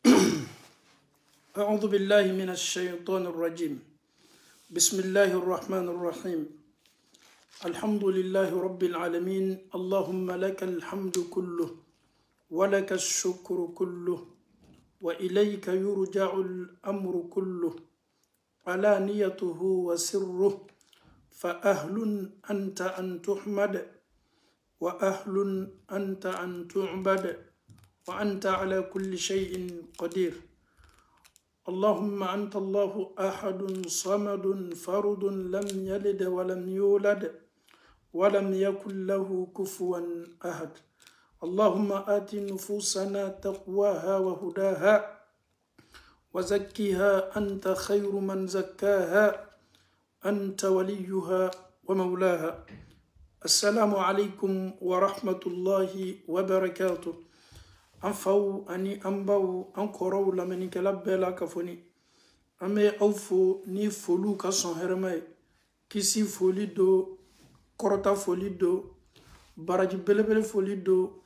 أعوذ بالله من الشيطان الرجيم. بسم الله الرحمن الرحيم. الحمد لله رب العالمين. اللهم لك الحمد كله ولك الشكر كله وإليك يرجع الأمر كله علانيته وسره، فأهل أنت أن تحمد وأهل أنت أن تعبد وأنت على كل شيء قدير. اللهم أنت الله أحد صمد فرد لم يلد ولم يولد ولم يكن له كفوا أحد. اللهم آت نفوسنا تقواها وهداها وزكها أنت خير من زكاها أنت وليها ومولاها. السلام عليكم ورحمة الله وبركاته. Anfaw ani ambaw ankoro lameni kala bela kafoni ame awfo ni folu ka son hermay kisi foli do korota foli do baraji belebele foli do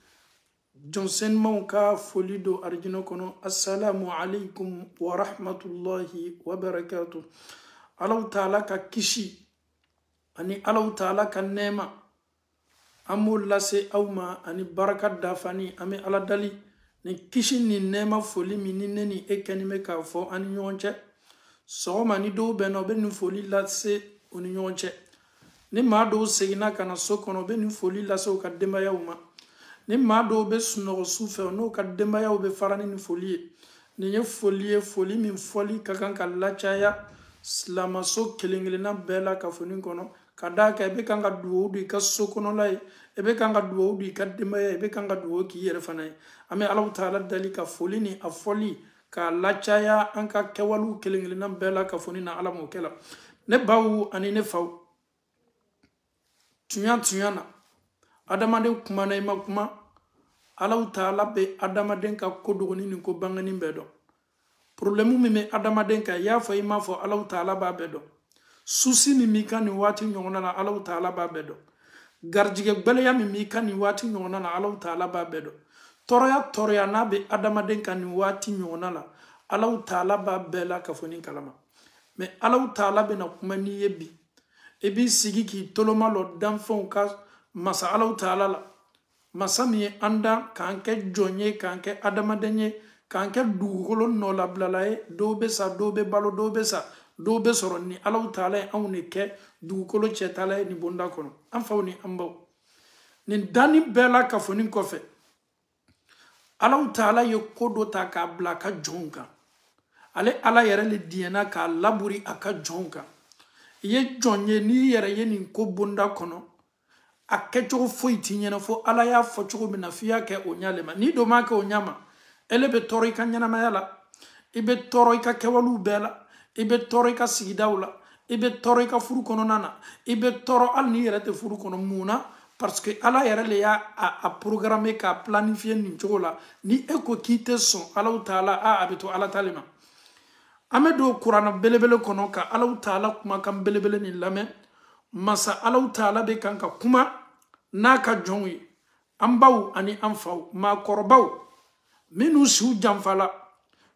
Johnson Monka foli do arjino kono. Assalamu alaikum wa rahmatullahi wa barakatuh. Allah ta'ala ka kishi ani Allah ta'ala ka nema amul lase awma ani barakat dafani ame ala dali ni kishi ni nema foli mi ni neni ekenime ka fo ani nyonche so mani do beno be ni foli lase oni nyonche ni ma do segina kana sokono be ni foli lase o ka demba yawma ni ma do be suno sufe no ka demba yaw be farani ni foli ni ye foli min foli ka kan ka lachaya slama so kelingilina bela ka foni kono kada ka be kan ga duwo du ka sokono lay ebe kan ga duwo du ka demaya ebe kan ga duwo ki yere fanay ame Allah ta'ala dalika foli ni afoli ka lachaya anka kewalu kelingilina bela ka foni na ala mo kela ne bawu ani ne faw tuyana adamade kuma na ima kuma Allah ta'ala be adamaden ka kodogoni ni ko bangani bedo problemu mi me adamaden ka ya fo ima fo Allah ta'ala ba bedo susi mi mika ni wati nyongona na Allah ta'ala ba bedo garjige gbele ya mi mika ni wati nyongona na Allah ta'ala ba bedo toroya na be adamaden ka ni wati nyongona la Allah ta'ala ba bela ka foni kalama me Allah ta'ala be na kuma ni yebi ebi sigi ki toloma lo danfon ka masa Allah ta'ala la masa mi anda kanke jonye kanke adamadenye kanke dugolo no la blalae dobe sa dobe balo dobe sa dobe soro ni Allah ta'ala awne ke dugolo chetala ni bonda kono amfawni ambaw ni dani bela ka foni kofe Allah ta'ala yo kodo ta ka bla ka jonka ale ala yere le diena ka laburi aka jonka ye jonye ni yere ye ni ko bonda kono akecho foi tinyena fo ala ya fo chugo mina fiya ke onyalema ni do ma ke onyama elebe toro ka nyana mayala ibe toro ka kewalu bela ibe toro ka sigidawla ibe toro ka furu kono nana ibe toro al ni yere te furu kono muna parce que ala yere le ya a programmer ka planifier ni chola ni eko kite son ala taala a abeto ala talima amedo qur'ana belebele kono ka ala taala kuma kam belebele ni lame masa ala taala be kanka kuma naka jongi ambaw ani amfaw ma korbaw minu su jamfala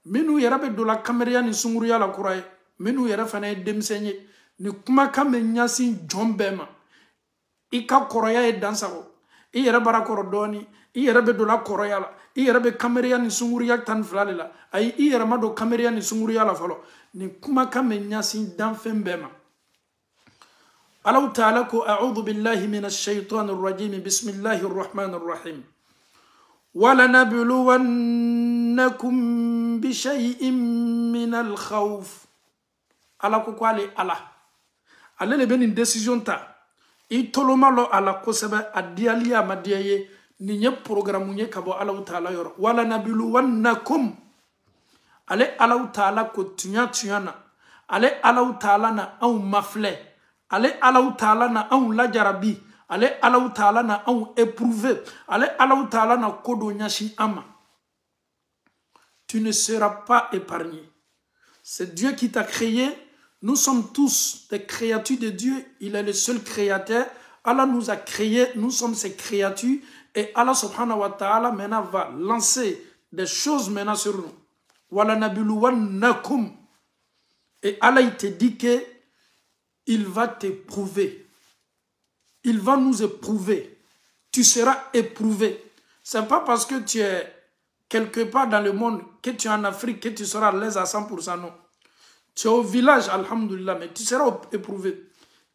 minu yarabe dola kameria ni sunguru yala kurai minu yara fana demsenye ni kuma kame nyasi jombema ika koroya e dansago i yara bara korodoni i yarabe dola koroya la i yarabe kameria ni sunguru yak tan flalila ay i yara mado kameria ni sunguru yala falo ni kuma kame nyasi danfembema. Allah ta'ala ko a'udhu billahi minash shaitanir rajim. Bismillahir rahmanir rahim. وَلَنَبْلُوَنَّكُمْ بِشَيْءٍ مِّنَ الْخَوْفِ. ala ko ale ala ale le ben une décision ta i toloma lo ala ko sebe adialia madiaye ni nye programme nye kabo ala taala yor وَلَنَبْلُوَنَّكُمْ ale ala taala ko tuyana ale ala taala na au mafle ale ala taala na au la jarabi ale Allah ta'ala na on éprouvé ale Allah ta'ala na kodo nyashi ama. Tu ne seras pas épargné. C'est Dieu qui t'a créé. Nous sommes tous des créatures de Dieu. Il est le seul créateur. Allah nous a créés. Nous sommes ses créatures. Et Allah subhanahu wa ta'ala maintenant va lancer des choses maintenant sur nous. Wala nabiluwannakum. Et Allah il te dit que il va t'éprouver. Il va nous éprouver. Tu seras éprouvé. C'est pas parce que tu es quelque part dans le monde, que tu es en Afrique, que tu seras à l'aise à 100%, non. Tu es au village, alhamdoulilah, mais tu seras éprouvé.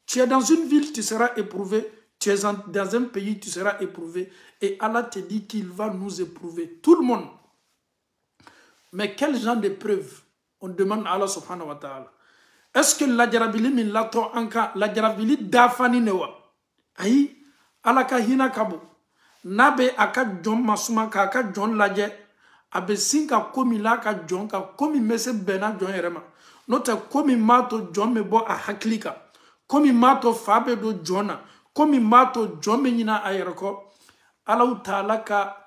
Tu es dans une ville, tu seras éprouvé. Tu es dans un pays, tu seras éprouvé. Et Allah te dit qu'il va nous éprouver. Tout le monde. Mais quel genre d'épreuve on demande à Allah subhanahu wa ta'ala? Est-ce que la jarabili min lato anka, la jarabili dafani newa? Ayi, Allah ka hina kabo. Nabe aka John masuma ka aka John laje. Abe sinka komi la ka John ka komi mese bena John yerema. Note komi mato John mebo a haklika. Komi mato fabe do Johna. Komi mato John me nyina ayereko. Allah ta'ala ka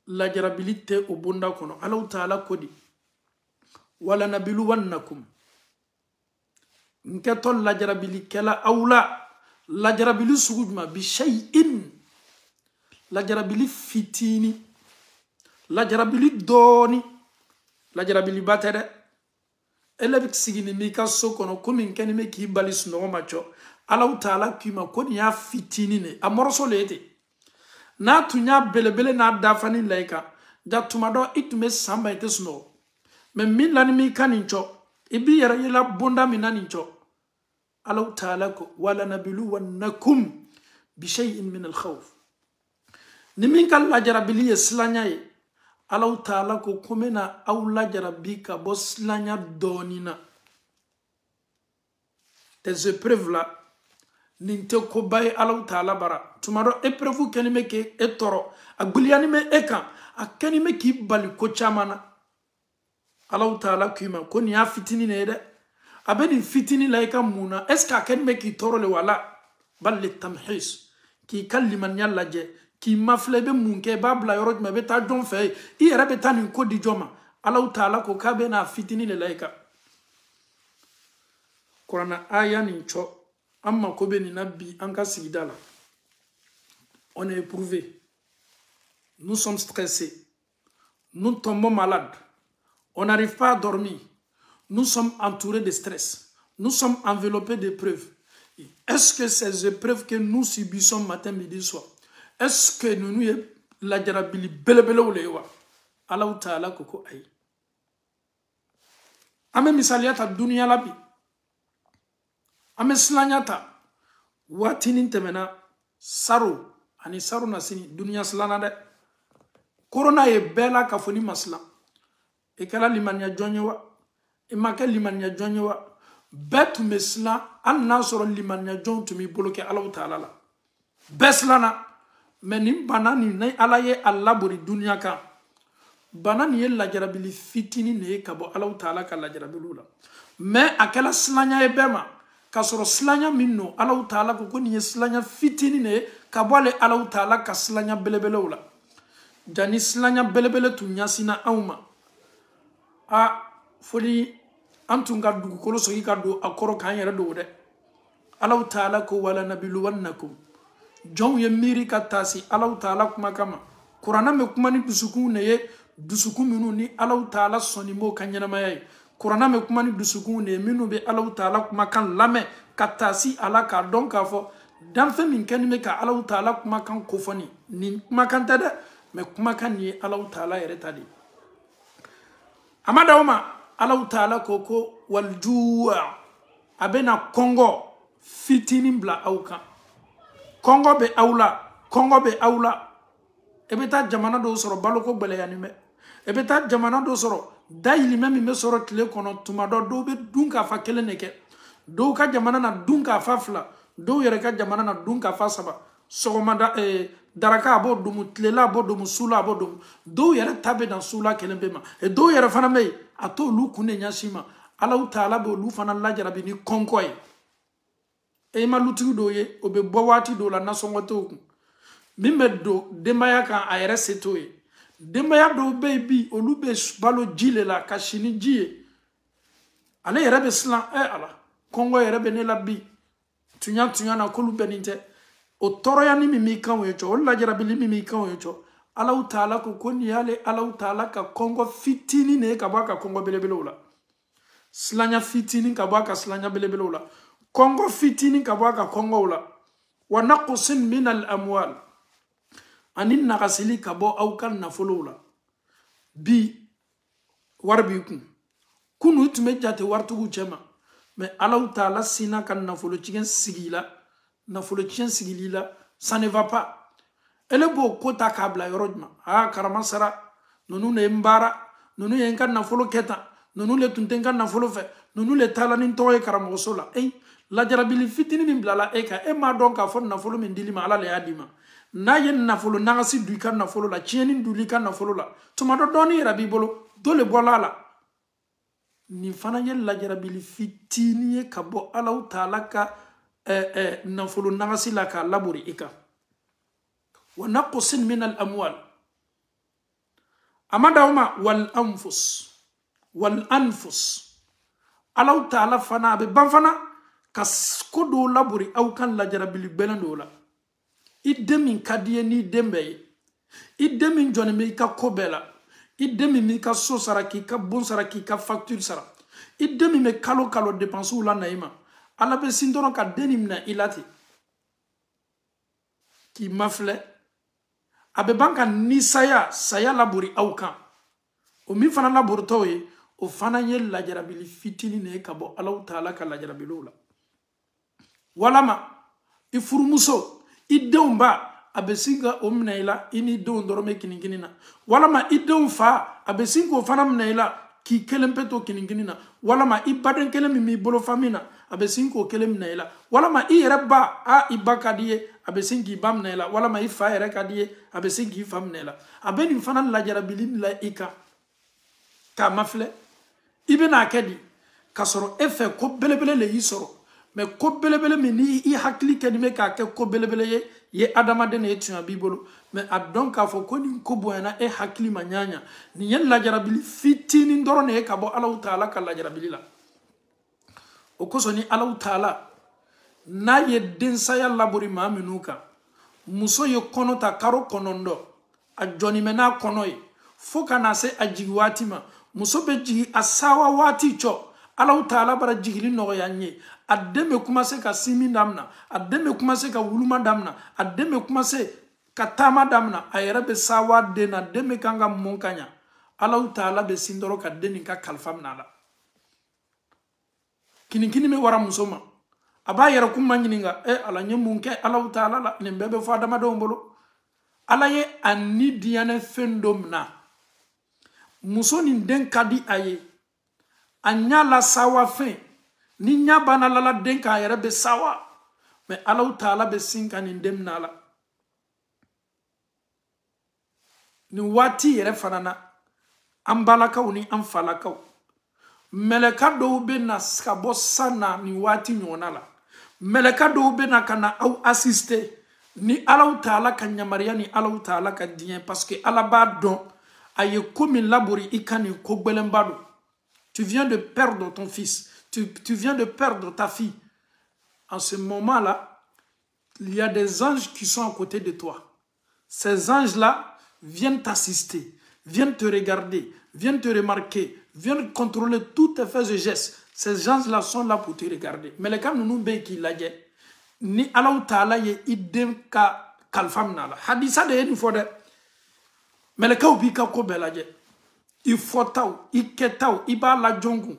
la jarabilite obunda kono. Allah ta'ala kodi. Wala nabiluwannakum. Nketo la jarabili kela awla. La jarabili sugujma bi shay'in. La jarabili fitini. La jarabili doni. La jarabili batere. Elebik sigini mika sokono kumi nkeni me ki balis no macho. Allah ta'ala kima koni ya fitini ne. Amoroso lete. Na tunya belebele na dafani laika. Da tumado itume samba ite snow. Men min lani mi kanincho. Ibi yara yela bonda minanincho. Allah ta'ala ko wala nabiluwannakum bi shay'in min al-khawf. Nimin kal la jarabili yeslanya ye. Allah ta'ala ko komena aw la jarabika boslanya donina. Tes épreuves là ninte ko bay Allah ta'ala bara. Tumaro épreuve kenime ke etoro aguliani me eka akenime ki bali ko chamana. Allah ta'ala kuma ko ni afitini ne de. Abeni fitini laika muna eska kenime ki toro le wala bal le tamhis ki kalliman yalla je ki maflebe munke babla yoroj me beta jon fe I yere beta ni ko di joma Allah ta'ala ko kabe na fitini le laika Qur'an aya ni cho amma ko be ni nabi anka sigidala. On est éprouvé, nous sommes stressés, nous tombons malades, on n'arrive pas à dormir, nous sommes entourés de stress, nous sommes enveloppés d'épreuves. Est-ce que ces épreuves que nous subissons matin, midi, soir, est-ce que nous la jarabili belebele ou lewa? Allah ta'ala koko ayi. Ame misaliata dunia labi. Ame slanyata. Watinin temena saro. Ani saro nasini dunia slana de. Corona ye bela kafoni masla. Ekala limania jonyewa. Emake limania jonyewa. Bet mesla an nasoro limania jon tumi boloke Allah ta'ala la. Beslana. Menim banani ne alaye alabori dunia ka. Banani ye la jarabili fitini ne kabo Allah ta'ala ka la jarabilula. Mais akela slanya e bema. Kasoro slanya minno Allah ta'ala ko koni slanya fitini ne kabole Allah ta'ala ka slanya belebele ula. Jani slanya belebele tu nyasina auma. A foli antunga dugu kolo so ka do akoro kan yere do de. Allah ta'ala ko wala nabiluwannakum. Jon ye miri katasi Allah ta'ala kuma kama. Qur'ana me kuma ni dusukun ne ye dusukun minu ni Allah ta'ala sonimo kanyana mayai. Qur'ana me kuma ni dusukun ne minu be Allah ta'ala kuma kan lame katasi ala ka don ka fo dan fe min kan me ka Allah ta'ala kuma kan kofoni ni kuma kan tada me kuma kan ni Allah ta'ala yere tadi. Amada uma Allah ta'ala koko wal ju'a abena Congo fitini bla auka. Congo be aula ebeta jamana do soro baloko bele yanime ebeta jamana do soro daili memi me soro tile kono tumado do be dunka fa kele neke do ka jamana na dunka fa fla do yere ka jamana na dunka fa saba sogomada daraka abo dumu tlela abo dumu sula abo dumu do yere tabe dans sula kele bema e do yere fana me ato lu kune nyashima Allah ta'ala bo lu fana la jarabi ni konkoy e ma lutu do ye obe bowati do la nasongo to mimbe do demaya kan ayere seto ye demaya do baby olube balo jile la kashini jie ale yere be slan ala kongo yere be ne la bi tunya na kolu beninte o toro ya ni mimi kan we cho la jara bi mimi kan we cho Allahu Ta'ala ko ni yale Allahu Ta'ala ka kongo fitini ne ka baka kongo belebele la. Slanya fitini ka baka slanya belebele la. Kongo fitini ka baka kongo la. Wa naqsin min al amwal. Anin nakasili ka bo au kan nafolo la. Bi warbi kun. Kunu tume jate wartugu chema. Mais Allahu Ta'ala sina kan nafolo chigen sigila. Nafolo chigen sigilila. Ça ne va pas. Ele bo kota kabla yorodma ha karamasara nonu ne mbara nonu yenkan na folo keta nonu le tuntenkan na folo fe nonu le talanin toye karamosola la jarabili fitini min blala eka e ma donc a fon na folo min dilima ala le adima na yen na folo nangasi du kan na folo la chienin du li kan na folo la tuma do doni rabi bolo do le bolala ni fana yen la jarabili fitini ka bo Allahu Ta'ala ka na folo nangasi la ka labori eka ونقص من الأموال أما دوما والأنفس الله تعالى فنا ببنفنا كسكدو لابوري أو كان لجرب لبنان دولا إدمين كديه ني دمبي إدمين جوني ميكا كوبلا إدمين ميكا سو سراكي كبون سراكي كفاكتور سرا إدمين ميكالو كالو ديبانسو لا نايما الله بسندورو كدني منا إلاتي كي مفلي abe banka ni saya laburi aukan o mi fana laburi toye o fana ye la jarabili fitini ne kabo Allahu Ta'ala ka la jarabilo la walama ifurumuso ideumba abe singa o mnaila ini do ndorome kininginina walama ideum fa abe singo fana mnaila ki kelempeto kininginina walama ibaden kelemi mi bolo famina abe singo kelem naila walama ireba a ibakadiye abe singi bam naila walama ifa ere kadiye abe singi fam naila abe ni fana la jarabilin la ika ka mafle ibena kedi kasoro efe ko belebele le yisoro me ko belebele mi ni I hakli kedi me ka ke ko belebele ye adama de ne etua bibolo me adon ka fo ko ni ko boyana e hakli manyanya ni yen la jarabili fitini ndoro ne ka bo Allahu Ta'ala ka la jarabili la okosoni Allahu Ta'ala na ye densaya labori ma minuka muso ye konota karo konondo a joni mena konoy foka na se ajiwati ma muso be jigi asawa wati cho Allahu Ta'ala bara jigili no yanye ademe kuma se ka simi damna ademe kuma se ka wuluma damna ademe kuma se ka tama damna ayera be sawa de na deme kanga monkanya Allahu Ta'ala be sindoro ka deni ka kalfamna la kini me wara musoma aba yera kuma nyininga ala nyemunke Allahu Ta'ala la nembebe fo adama do mbolo ala ye anni diane fendomna muso ni den kadi aye anya la sawa fe ni nya bana la den ka yera be sawa me Allahu Ta'ala be sinka ni demna la ni wati yere fanana ambalaka uni amfalaka meleka do be na skabo sana ni wati nyona la meleka do be na kana au assister ni Allahu Ta'ala ka nyamaria ni Allahu Ta'ala ka dien parce que alaba don aye komi labori ikani ko gbelembado tu viens de perdre ton fils tu viens de perdre ta fille en ce moment-là il y a des anges qui sont à côté de toi ces anges-là viennent t'assister viennent te regarder viennent te remarquer viennent contrôler tous tes faits et gestes. Ces gens-là sont là pour te regarder. Mais les cas nous be qui l'a dit, ni Allahu Ta'ala ye idem ka kalfam nala. Hadisa de ni fode. Mais les cas ubi ka ko belaje. Il faut taw, il ketaw, iba la jongu.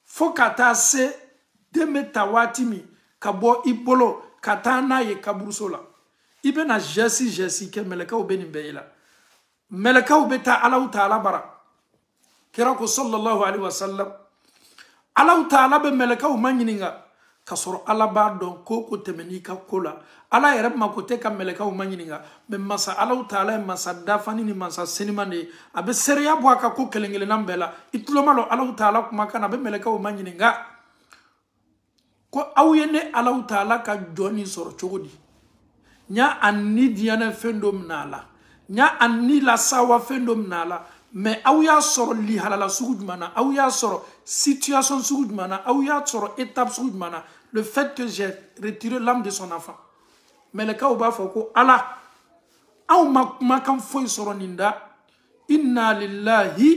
Faut kata se demeta watimi kabo ibolo katana ye kabrusola. Ibe na jesi ke meleka ube ni beila. Meleka ube ta Allahu Ta'ala bara. Kirako sallallahu alaihi wasallam Allahu Ta'ala be meleka o manyininga kasoro alaba don koko temenika kola ala yere makote ka meleka o manyininga be masa Allahu Ta'ala masa dafani ni masa senimane abe seriya bo aka ko kelengele nambela itulomalo Allahu Ta'ala kuma kana be meleka o manyininga ko awyene Allahu Ta'ala ka joni soro chogodi nya anni diana fendom nala nya anni la sawa fendom nala mais awya soro li halala sugudmana awya soro situation sugudmana awya soro étape sugudmana le fait que j'ai retiré l'âme de son enfant mais le cas où ba foko ala aw ma kan foy soroninda inna lillahi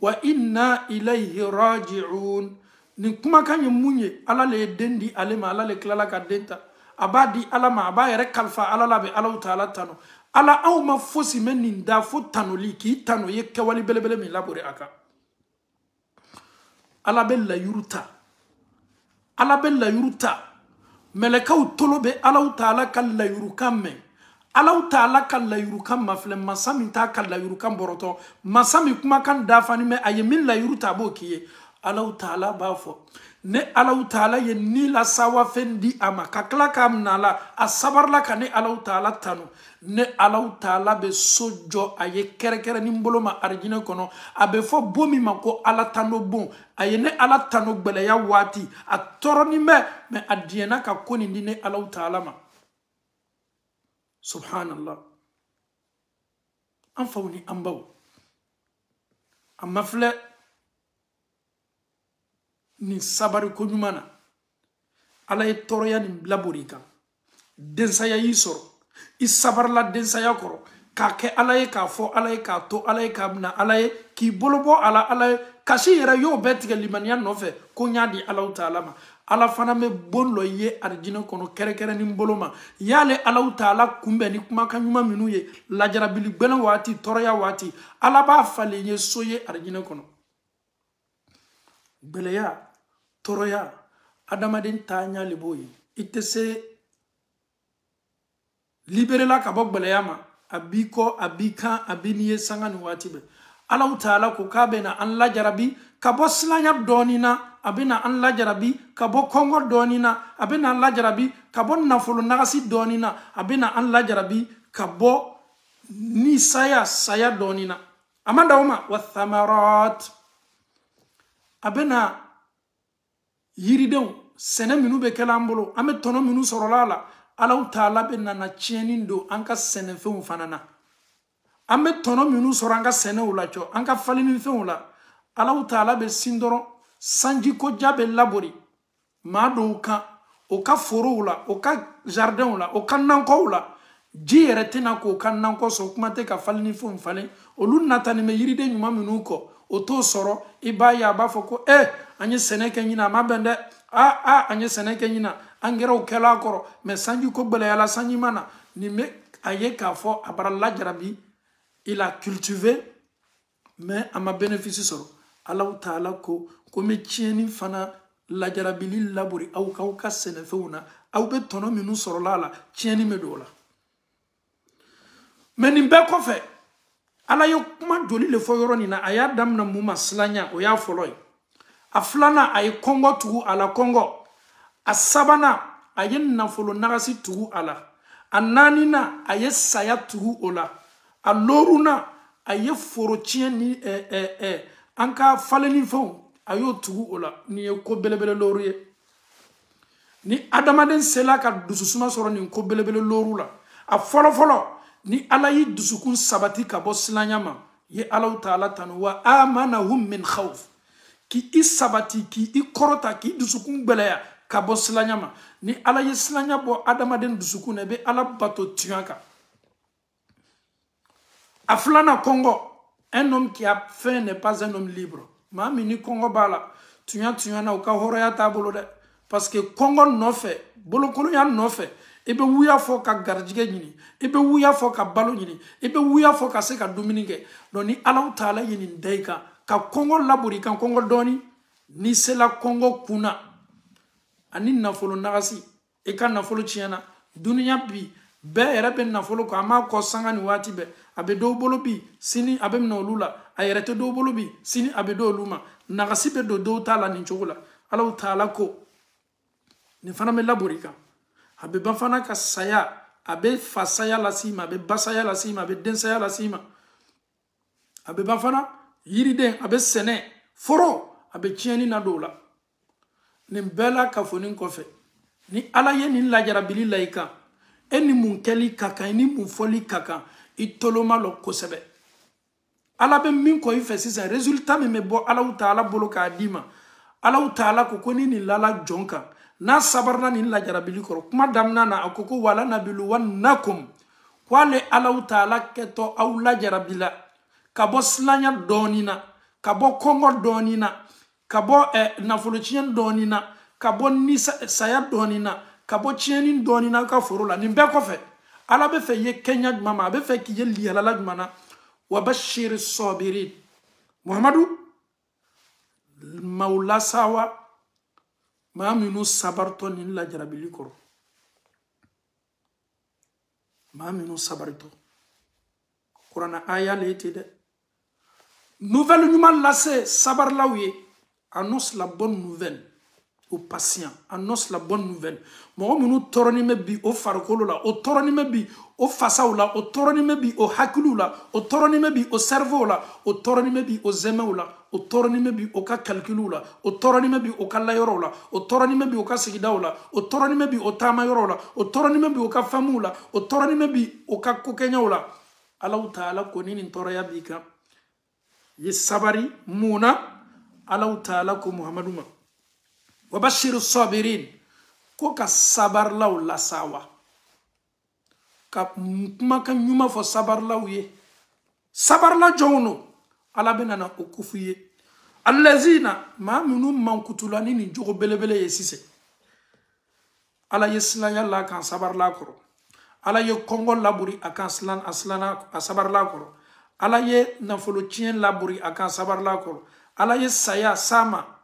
wa inna ilayhi raji'un nin kuma kan ye munye ala le dendi alema ala le klala ka denta abadi ala ma aba yere kalfa ala la be ala taala tano ala aw ma fosi men nin da fo tanoli ki tano ye kewali belebele min labore aka ala be la yuruta melekaw tolobe ala taala kal la yurukan men ala taala kal la yurukan mafle masami ta kal la yurukan boroto masami kuma kan dafani me aye min la yuruta bo kiye ala taala ba fo ne ala taala ye ni la sawa fendi ama kakla kam nala asabar la kane ala taala tanu ne ala taala be sojo aye kere ni mboloma arjine kono abe fo bomi mako ala tano bon aye ne ala tano gbele ya wati atoroni me adiena ka koni ndi ne ala taala ma subhanallah an fawni ambaw amafle ni sabari ko nyumana ala ye toroya ni labori kan densaya yi soro i sabarla densaya koro ka ke ala ye ka fo ala ye ka to ala ye ka bna ala ye ki bolobo ala ye kasi yera yo betige limaniya no fe ko nyaadi ala taala ma ala fana me bonlo ye arjina kono kere ni boloma yale ala taala kumbe ni kuma kan nyuma minu ye lajarabili gbena wati toroya wati ala ba fale ye soye arjina kono beleya toroya adamaden tanya liboyi itese liberela ka bok beleyama abiko abika abiniye sangani watibe ala taala ko kabena an la jarabi ka bo slanya donina abena an la jarabi ka bo kongo donina abena an la jarabi ka bo nafolo nagasi donina abena an la jarabi ka bo ni saya donina amanda uma wa thamarat abena yiridon sene minu be kelambolo ame tono minu sorolala ala taala be nana chienindo anka sene feu fanana ame tono minu soro anka sene ulacho anka falini feu la ala taala be sindoro sanji ko jabe labori mado o ka foro ula o ka jardin ula o ka nanko ula ji yeretina ko kan nanko so kuma te ka falini feu fale olu natani me yiride nyuma minu ko o to soro ibaya ba foko anye sene kenyina mabende anye sene kenyina angera o kala koro me sanji ko bele ala sanji mana ni me aye ka fo abara la jarabi il a cultivé mais ama bénéfice soro Allah taala ko me tieni fana la jarabi li labori au ka sene feuna au be tono minu soro la tieni me dola mais ni be ko fe ala yo kuma joli le fo yoro ni na aya dam na muma slanya o ya foloy aflana ay kongo tugu ala kongo asabana ayen nafolo nagasi tugu ala ananina aye saya tugu ola aloruna aye forochien ni anka faleni fon ayo tugu ola ni ko belebele loruye ni adamaden sela ka dususuma soro ni ko belebele lorula a folo ni ala yi dusukun sabati ka bo silanyama ye ala taala tanu wa amanahum min khawf ki isabati ki ikorota ki dusukun gbeleya ka bo silanyama ni ala ye silanya bo adamaden dusukun be ala bato tuanka aflana Congo un homme qui a faim n'est pas un homme libre mami ni Congo bala tuan na o ka horoya tabolo de parce que Congo no fe bolo kolo ya no fe ebe wuya fo ka garjige nyini ebe wuya fo ka balo nyini ebe wuya fo ka se ka dominike don ni ala taala yini ndeika ka Congo labori kan Congo doni ni sela Congo kuna ani nafolo nagasi e ka nafolo chiana dunia bi be erebe nafolo ko ama ko sangani wati be abe do bolo bi sini abe no lula ayerete do bolo bi sini abe do luma nagasi be do taala ni chogula ala taala ko ni fana me labori kan abe bafana ka saya abe fasaya la sima abe basaya la sima abe densaya la sima abe bafana yiriden abe sene foro abe chieni na dola ni bela kafonin kofe ni ala ye ni lajarabili laika eni munkeli kaka eni munfoli kaka itoloma lo kosebe ala be min ko ife sisa resultat me bo ala taala bolo ka dima ala taala ko koni ni lala jonka na sabarna ni la jarabili koro kuma damna na akoko wala nabilu wannakum wale Allahu Ta'ala keto aw la jarabila kabo slanya donina kabo kongo donina kabo nafolocien donina kabo nisa saya donina kabo chienin donina ka forola nimbe ko fe ala be fe ye kenya mama be fe ki ye liala la mana wa bashir sabirin muhammadu maula sawa ma minu sabarto nin la jarabili koro ma minu sabarto Qur'an aya leti de nouvelle numal lassé sabar laouye annonce la bonne nouvelle aux patients, annonce la bonne nouvelle. Mo minu toroni me bi o farkolo la, o toroni me bi o fasaw la, o toroni me bi o hakulu la, o toroni me bi o cerveau la, o toroni me bi o zemeu la, o toroni me bi o ka calculu la, o toroni me bi o ka layoro la, o toroni me bi o ka sigidaw la, o toroni me bi o tamayoro la, o toroni me bi o ka famu la, o toroni me bi o ka kokenyaw la. Allahu Ta'ala koni nin toraya bika ye sabari muna Allahu Ta'ala ko Muhammadu ma wabashiru sabirin ko ka sabar law la sawa ka maka nyuma fo sabar law ye sabar la jono ala benana okufuye allazina ma minum mankutulani ni jogo belebele ye sise ala yesla yalla kan sabar la koro ala ye kongo laburi akan slan aslana sabar la koro ala ye nafolo chien laburi akan sabar la koro ala ye saya sama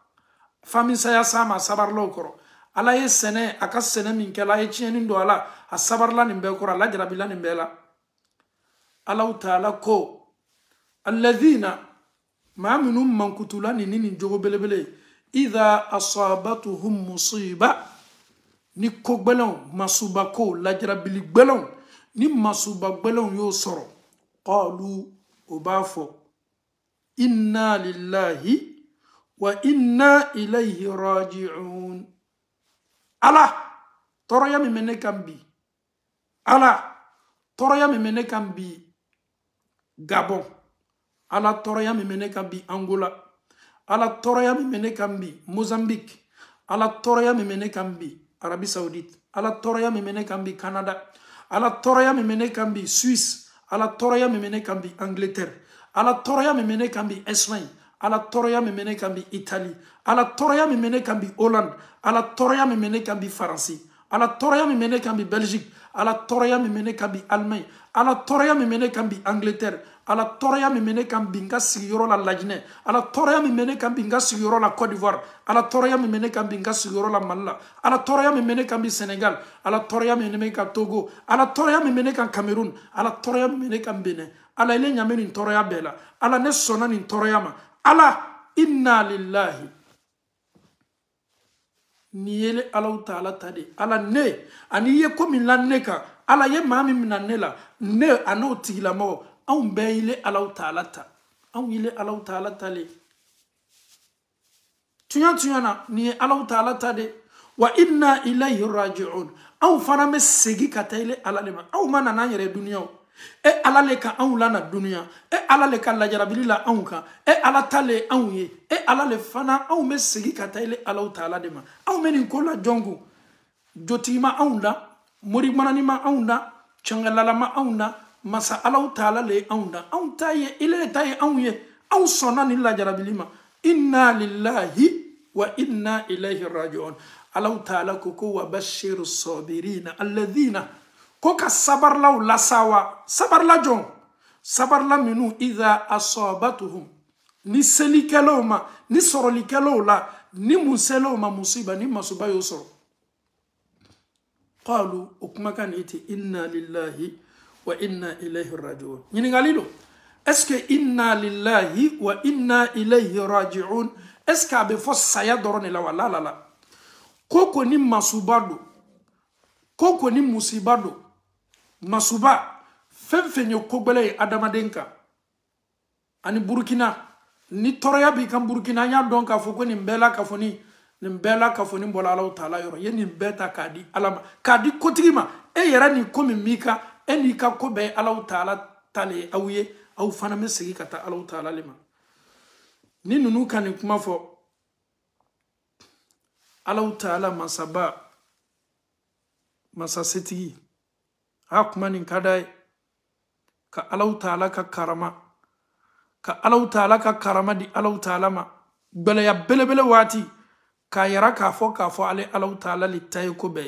famille saya sama sabar lo koro ala ye sene aka sene min kala ye chienin do ala a sabar la nimbe koro ala jarabila nimbe la Allahu Ta'ala ko alladhina ma minum mankutula ni jogo belebele idha asabatuhum musiba ni ko gbelon masuba ko la jarabili gbelon ni masuba gbelon yo soro qalu ubafo inna lillahi wa inna ilayhi raji'un ala toroya mi mene kambi ala toroya mi mene kambi Gabon ala toroya mi mene kambi Angola ala toroya mi mene kambi Mozambique ala toroya mi mene kambi Arabie Saoudite ala toroya mi mene kambi Canada ala toroya mi mene kambi Suisse ala toroya mi mene kambi Angleterre ala toroya mi mene kambi Espagne ala toroya mi mene kambi Italie ala toroya mi mene kambi Hollande ala toroya mi mene kambi France ala toroya mi mene kambi Belgique ala toroya mi mene kambi Allemagne ala toroya mi mene kambi Angleterre ala toroya mi mene kambi nga sigiyoro la Lajine ala toroya mi mene kambi nga sigiyoro la Côte d'Ivoire ala toroya mi mene kambi nga sigiyoro la Mali ala toroya mi mene kambi Sénégal ala toroya mi mene kambi Togo ala toroya mi mene kambi Cameroun ala toroya mi mene kambi Benin ala ile nyame ni toroya bela ala ne sona ni toroya ma ala inna lillahi ni yele Allahu Ta'ala tade ala ne ani ye komi la neka ala ye mami minane la ne ano tigila mo an be ile Allahu Ta'ala ta an ile Allahu Ta'ala tale tunya na ni Allahu Ta'ala tade wa inna ilayhi raji'un an fana me segi kata ile ala le ma aw mana na yere dunya e ala le ka an la na dunya e ala le ka la jarabili la an ka e ala tale an ye e ala le fana an me segi kata ile Allahu Ta'ala de ma an me ni ko la jongu jotima an la mori manani ma an la changalala ma an la masa Allahu Ta'ala le an la an taye ile taye an ye an sona ni la jarabili ma inna lillahi wa inna ilayhi raji'un Allahu Ta'ala ko wa bashiru sabirin alladhina koka sabar law la sawa sabar la jon sabar la minu idha asabatuhum ni selikelo ma ni sorolikelo la ni muselo ma musiba ni masuba yo soro qalu ukmakan iti inna lillahi wa inna ilayhi raji'un ni ngalilo est-ce que inna lillahi wa inna ilayhi raji'un est-ce que abe fo saya dorone la wala la koko ni masubado koko ni musibado masuba fenfenyo kogbele adamadenka ani Burkina ni toroya bi kan Burkina nya don ka foko ni mbela ka foni ni mbela ka foni bola Allahu Ta'ala yoro ye ni beta kadi alama kadi kotigima e yera ni komi mika e ni ka ko be Allahu Ta'ala tale awye aw fana me segi kata Allahu Ta'ala lema ni nunu kan kuma fo Allahu Ta'ala masaba masaseti akuma ni kadai ka Allahu Ta'ala ka karama ka Allahu Ta'ala ka karama di Allahu Ta'ala ma gbeleya belebele wati ka yara ka fo ale Allahu Ta'ala li taye ko be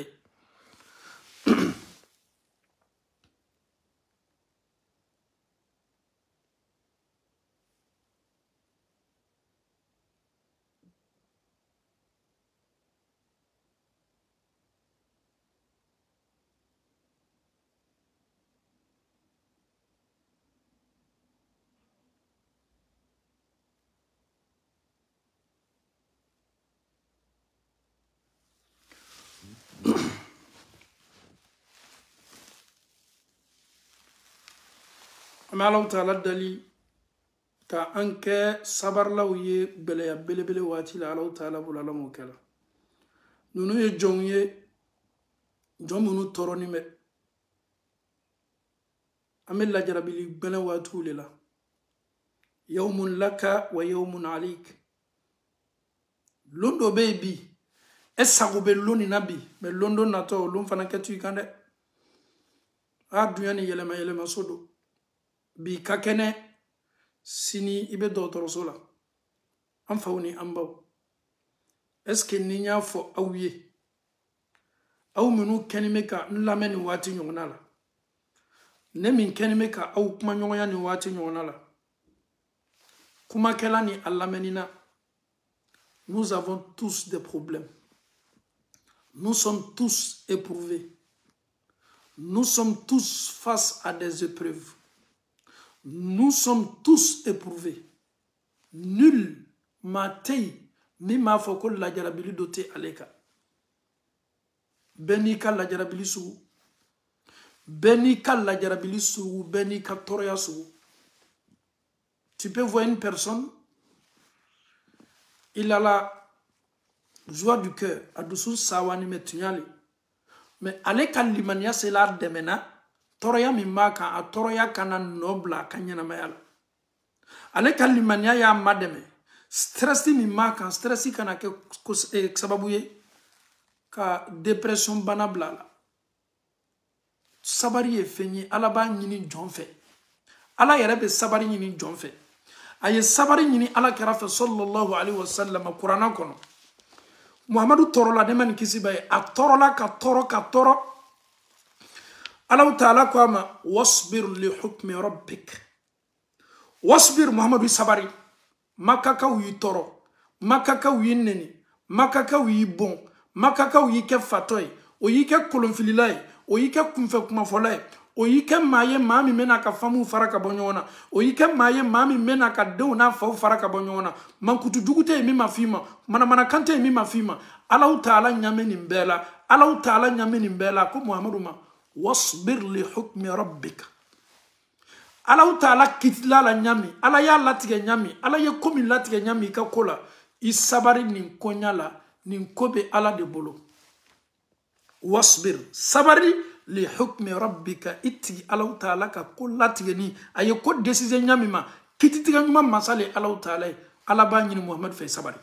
Allahu Ta'ala dali ka anke sabar law ye beleya belebele wati la Allahu Ta'ala bulala mo kala nunu ye jonye jomunu toroni me amel la jarabili bele watu lela yawmun laka wa yawmun alik londo baby esago be loni nabi me londo nato lum fana ketu ikande a dunya ni yelema sodo bi kakene sini ibe dotoroso la am fawni ambaw eske ni nya fo awye aw minu kenime ka nlameni wati nyongna la ne min kenime ka aw kuma nyongoya ni wati nyongna la kuma kela ni allamenina. Nous avons tous des problèmes, nous sommes tous éprouvés, nous sommes tous face à des épreuves. Nous sommes tous éprouvés. Nul matei mi ma foko la jarabili doté aleka. Benika la jarabili sou. Benika la jarabili sou. Benika toroya sou. Tu peux voir une personne, il a la joie du cœur, a dessous sawani metunyali. Mais aleka limania c'est la demena. Toroya mimaka a toroya kana nobla kanyana mayala. Ale kalimania ya mademe. Stressi mimaka stressi kana ke sababuye ka depression banabla la. Sabari e fenyi alaba nyini jonfe. Ala yerebe sabari nyini jonfe. Aye sabari nyini ala kerafe sallallahu alaihi wasallam Qur'ana kono. Muhammadu torola deman kisibaye a torola ka toro Allah Ta'ala kwama wasbir li hukmi rabbik. Wasbir Muhammadu sabari. Makaka wi toro. Makaka wi neni. Makaka wi bon. Makaka wi ke fatoy. O yi ke kolonfililay. O yi ke kumfe kumafolay. O yi ke maye mami mena ka famu faraka bonyona. O yi ke maye mami mena ka deuna fa faraka bonyona. Mankutu dugute mi mafima. Mana kante mi mafima. Allah Ta'ala nyame ni mbela. Allah Ta'ala nyame ni mbela ko Muhammadu ma. Wasbir li hukmi rabbika. Allah Ta'ala kitla la nyami. Allah ya latige nyami. Allah ya komi latige nyami ka kola. Isabari nin konyala. Nin kobe ala de bolo. Wasbir. Sabari li hukmi rabbika. Iti Allah Ta'ala ka kola latige ni. Aye ko decisive nyami ma. Kititiga nyuma masale Allah Ta'ala. Allah ba nyini Muhammad fay sabari.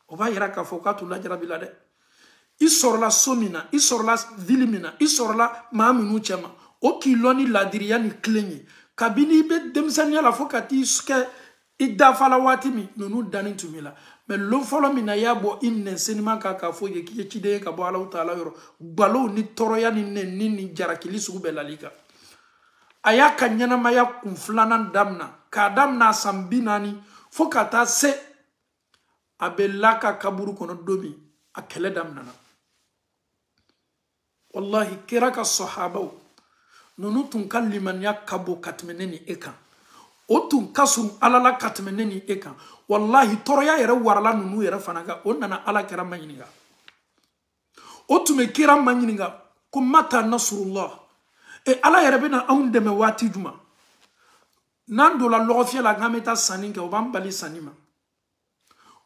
Oba yira ka fokatu la jarabila de. Isorla somina, isorla vilimina, isorla maaminu chema. O kiloni ladiriya ni klenye. Kabini be demsanya la fokati iske idafala watimi nunu dani tumila. Me lomfolo mina yabo inne senima kaka foye kiye chide ka bo Allah Ta'ala yoro. Balo ni toroya ni jarakili sugu belalika. Aya kanyana maya kumflana damna. Kadamna sambinani fokata se abelaka kaburu kono domi akele damnana. Wallahi kiraka sahabaw nunu tun kalimanya kabo katmeneni ekan o tun kasum alala katmeneni ekan wallahi toroya yere warala nunu yere fanaga o nana ala kira manyiniga o tume kira manyiniga ko mata nasrullah e ala yere bena aun deme wati juma nando la logofia la gameta saninke o bambali sanima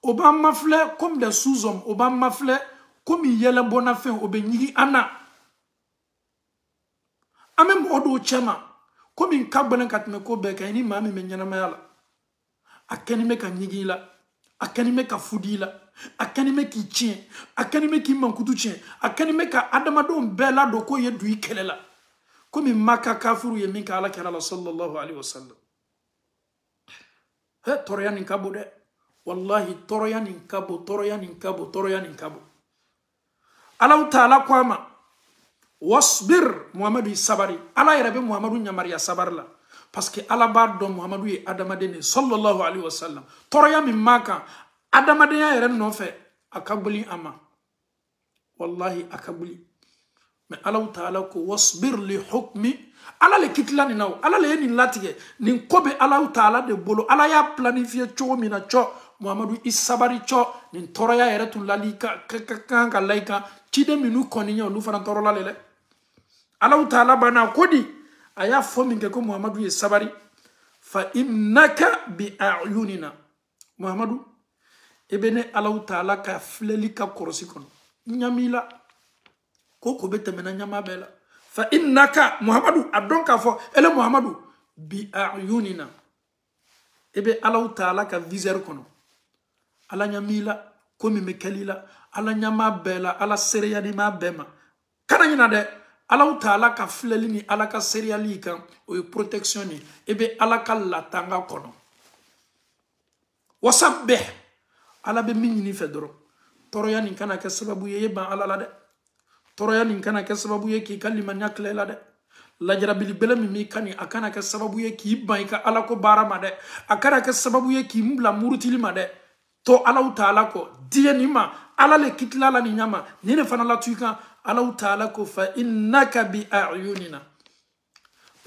o bam mafle comme des sous-hommes o bam mafle comme yele bona fin o be nyigi ana amem odo chema komi kabana katme ko be kay ni mami me nyana mayala akani me ka nyigila akani me ka fudila akani me ki chien akani me ki mankutu chien akani me ka adama do bela do ko yedu ikelela Comme maka kafuru ye min ka ala kira la sallallahu alayhi wa sallam. He toroya nin kabo de. Wallahi toroya nin kabo, toroya nin kabo, toroya nin kabo. Allah ta'ala kwama. Wasbir Muhammadu sabari. Allah yerabe Muhammadu nyamariya sabar la. Parce que Allah ba don Muhammadu ye adamadene sallallahu alayhi wa sallam. Toroya min maka adamadenya yere no fe akabuli ama. Wallahi akabuli. Mais Allah ta'ala ko wasbir li hukmi. Allah le kitla ni naw. Allah le ni latige. Ni kobe Allah ta'ala de bolo. Allah ya planifié cho mina cho. Muhammadu isabari cho. Ni toroya yere tun lalika. Kaka laika. Chide minu koninya. Lu fana torola lele. Allah ta'ala bana kodi. Aya fominge ko Muhammadu isabari. Fa innaka bi a'yunina. Muhammadu. Ebene Allah ta'ala ka flelika korosi kono. Nyamila. Koko bete mena nyama bela. Fa innaka Muhammadu adonka fo ele Muhammadu bi a'yunina. Ebe Allah ta'ala ka viseur kono. Ala nyamila komi mekelila ala nyama bela ala seriali ma bema. Kana nyina de Allah ta'ala ka fleli ni ala ka seriali kan o protection ni ebe ala ka latanga kono. Wasabbih ala be minni fedro. Toroya ni kana ka sababu ye ban ala la de. Toroya nin kana ke sababu ye ki kalima nyakle la de la jarabili bele mi kani akana ke sababu ye ki ban ka ala ko barama de akana ke sababu ye ki mbla murutili ma de to Allah ta'ala ko diye ni ma ala le kitla la ni nyama ni ne fana la tuika Allah ta'ala ko fa innaka bi a'yunina.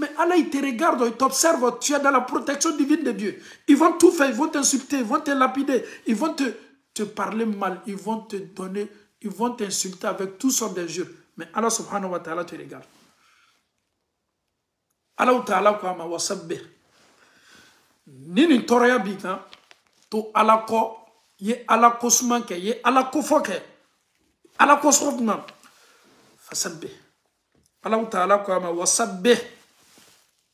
Mais Allah il te regarde, il t'observe, tu es dans la protection divine de Dieu. Ils vont tout faire, ils vont t'insulter, ils vont te lapider, ils vont te parler mal, ils vont te donner. Ils vont t'insulter avec toutes sortes de jeux. Mais Allah subhanahu wa ta'ala te regarde. Allah ta'ala kwa ma wasabbih. Nini toroya bika. To ala ko. Ye ala ko sumanke. Ye ala ko foke. Ala ko sofman. Fasabbih. Allah ta'ala kwa ma wasabbih.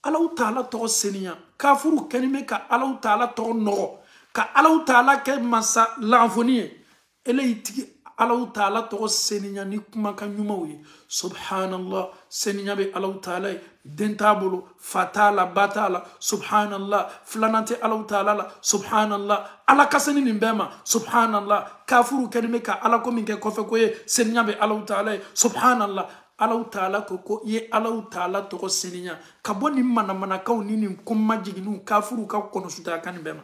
Allah ta'ala toro seniya. Kafuru kenime ka Allah ta'ala toro noro. Ka Allah ta'ala ke masa l'enfoniye. Ele itiki. Allah ta'ala to seninya ni kuma kan nyumawi subhanallah seninya be Allah ta'ala dentabulu fatala batala subhanallah flanante Allah ta'ala subhanallah ala kasani nimbema subhanallah kafuru kalime ka ala ko minke ko fe ko ye seninya be Allah ta'ala subhanallah Allah ta'ala ko ye Allah ta'ala to seninya ka boni mana ka ni kuma jiginu kafuru ka kono suta kan bema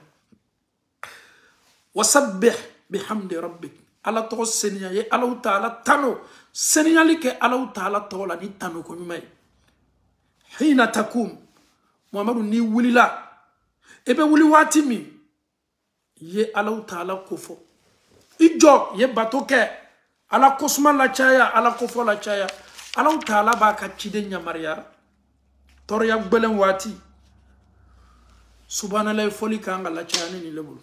wasabbih bihamdi rabbik. Allah to seniya ye Allah ta'ala tano seniyali ke Allah ta'ala tola ni tano ko nyumay hina takum Muhammadu ni wulila ebe wuli wati mi ye Allah ta'ala kofo ijo ye batoke ala kosma la chaya ala kofo la chaya Allah ta'ala ba ka chide nyamariya tor ya gbelen wati subhanallah foli kanga la chaya ni lebulu.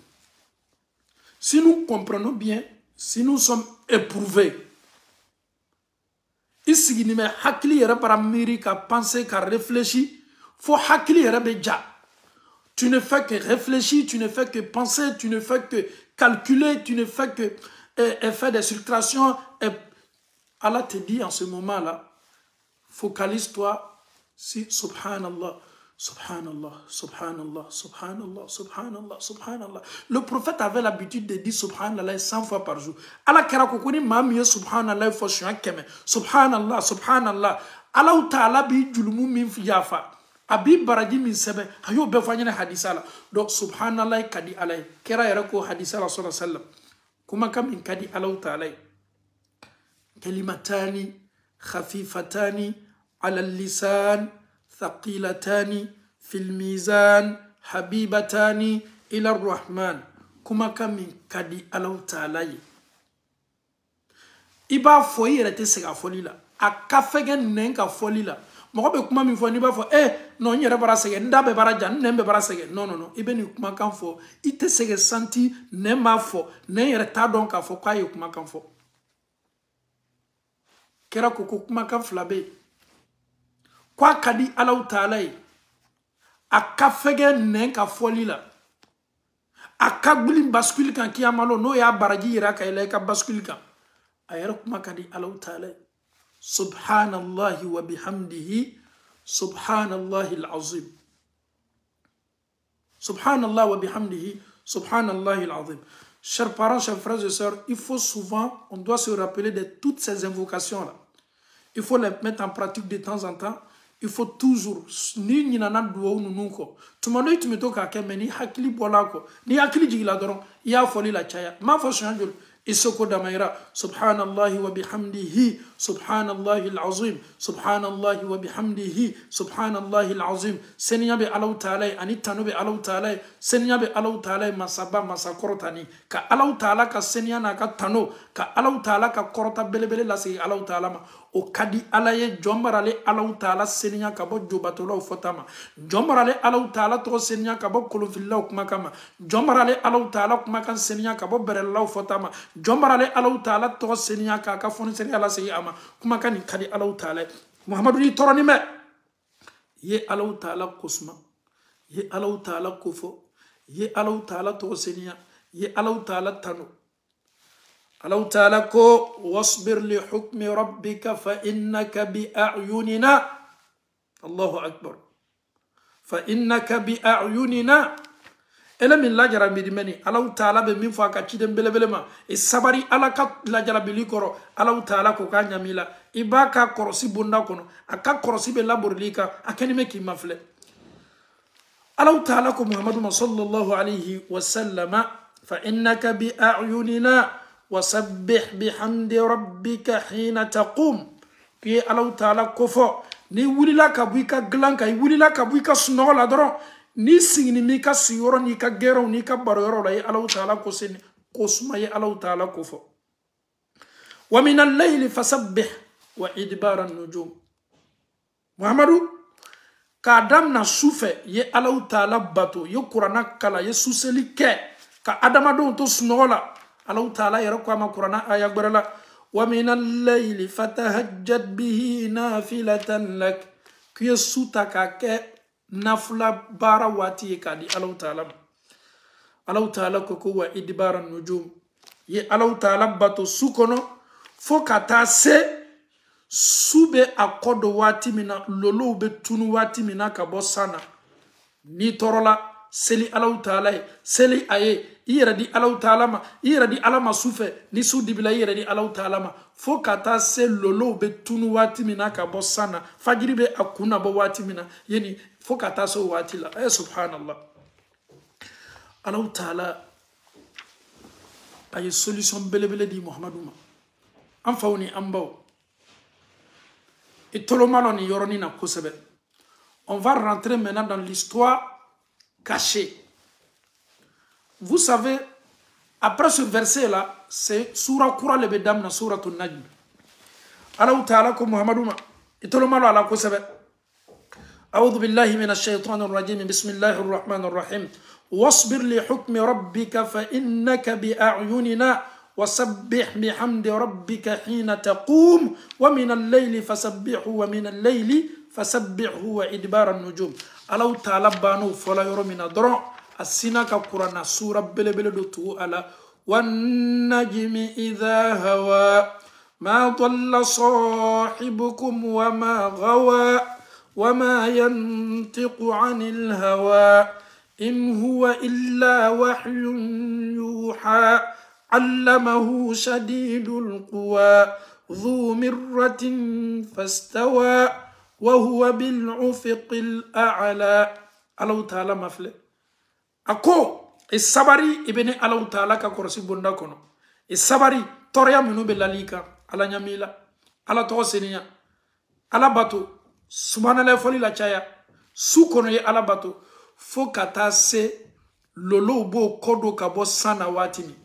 Si nous comprenons bien, si nous sommes éprouvés, ici, il me hakli yera par amiri ka penser, ka réfléchir, faut hakli yera beja. Tu ne fais que réfléchir, tu ne fais que penser, tu ne fais que calculer, tu ne fais que faire des subtractions. Allah te dit en ce moment-là, focalise-toi si subhanallah. Subhanallah, subhanallah, subhanallah, subhanallah, subhanallah. Le prophète avait l'habitude de dire subhanallah 100 fois par jour. Allah kera kokoni mamiye subhanallah fo shuan keme. Subhanallah, subhanallah. Allah ta'ala bi julumu min fiyafa. Abi baraji min sebe. Hayo be fanyene hadisala. Donc subhanallah kadi alay. Kera yera ko hadisala sallallahu alaihi wasallam. Kuma kam in kadi Allah ta'ala. Kalimatani khafifatani ala lisan ثقيلتان في الميزان حبيبتان إلى الرحمن كما كمين كدي الله تعالى إبا فوي رتي سيغا فولي لا أكافيغن ننكا فولي لا مغو كما من فوني با فو non yere bara sege ndabe bara jan nembe bara sege non ibeni kuma kan fo ite sege santi ne ma fo ne yere ta don ka fo kwa kuma kan fo kera ko kuma kan flabe kwa kadi Allah ta'ala akafege nenka folila akabuli bascule kan kiyamalo no ya baraji iraka ile ka bascule kan ayara kuma kadi Allah ta'ala subhanallahi wa bihamdihi subhanallah al-azim. Subhanallah wa bihamdihi, subhanallah al-azim. Chers parents, chers frères et sœurs, il faut souvent, on doit se rappeler de toutes ces invocations-là. Il faut les mettre en pratique de temps en temps. Il faut toujours, ni nana duwa nunu ko. Tumano itumito ka keme ni hakili bola ko. Ni hakili jigila doron, ya foli la chaya. Ma fo shanjul. Isoko damaira, subhanallahi wa bihamdihi, subhanallahi al-azim, subhanallahi wa bihamdihi, subhanallahi al-azim. Senya be Allah Ta'ala, anitano be Allah Ta'ala, senya be Allah Ta'ala masaba masakorotani. Ka Allah Ta'ala ka senya na ka tano, ka Allah Ta'ala ka korota belebele la se Allah Ta'ala ma. O kadi alaye jombarale Allah Ta'ala senya ka bo jobatolo fotama. Jombarale Allah Ta'ala to senya ka bo kolofilla kumakama. Jombarale Allah Ta'ala kumakan senya ka bo berella fotama. Jombarale Allah Ta'ala to senya ka ka fon senya la se ama. Kumakan kadi Allah Ta'ala. Muhammadu ni toroni me. Ye Allah Ta'ala kusma. Ye Allah Ta'ala kufo. Ye Allah Ta'ala to senya. Ye Allah Ta'ala tano. Allah Ta'ala ko wasbir li hukmi rabbika fa innaka bi a'yunina. Allahu akbar. Fa innaka bi a'yunina. Ele min lajara midimeni Allah Ta'ala be min fa ka chidem belebele ma e sabari ala ka lajara bilikoro Allah Ta'ala ko ka nyamila ibaka korosi bunda kono aka korosi be laborlika akeni me ki mafle. Allah Ta'ala ko Muhammadu sallallahu alayhi wa sallama fa innaka bi a'yunina وسبح بحمد ربك حين تقوم كي الله تعالى كفو ني وليلا كبويكا غلانكا وليلا كبويكا سنولا درون ني سيني ميكا سيورو ني كا غيرو ني كا باريورو لا الله تعالى كوسين كوسما يا الله تعالى كفو ومن الليل فسبح وادبار النجوم محمد كادام نا سوفه يا الله تعالى باتو يو قرانا كلا يسوسلي كي كا ادما دون تو سنولا الله تعالى يرقى ما قرنا آية برلا ومن الليل فتهجد به نافلة لك كي سوتك نافلة بارواتي كادي الله تعالى كوكو إدبار النجوم ي الله تعالى باتو سوكونو فوكاتا سي سوبي أقود واتي منا لولو بتونو واتي منا كبوسانا ني تورلا seli Allah Ta'ala seli aye ira di Allah Ta'ala ma ira di alama sufe ni su dibila ira di Allah Ta'ala ma fo kata se lolo be tunu wati mina ka bossana fajiri be akuna bo wati mina yeni fo kata so wati la subhanallah. Allah Ta'ala aye solution belebele di Muhammadu ma am fawni ambaw itolo maloni yoroni na kosebe. On va rentrer maintenant dans l'histoire caché. Vous savez, après ce verset-là, c'est Surah Kura le Bedam na Surah Najm. Allah Ta'ala ko Muhammaduma. Itolo malo ala ko sabe. A'udhu billahi minash shaitanir rajim. Bismillahir rahmanir rahim. Wasbir li hukmi rabbika fa innaka bi a'yunina wasabbih bihamdi rabbika hina taqum wa min al-layli fasabbihu wa min al-layli fasabbihu wa idbar an-nujum. Allah Ta'ala banu fola yoro mina dron asina ka Qur'ana sura belebele do tu ala wan najmi idha hawa ma dhalla sahibukum wa ma ghawa wa ma yantiqu 'anil hawa in huwa illa wahyun yuha 'allamahu shadidul quwa dhu mirratin fastawa وهو بالعفق الأعلى. الله تعالى مفلي أكو السباري ابن الله تعالى كقرصي بندا كنو السباري توريا منو بلاليكا على نياميلا على توسينيا على باتو سبحان الله فولي لا چايا سو كنو ي على باتو فو كاتا سي لولو بو كودو كابو سانا واتيني.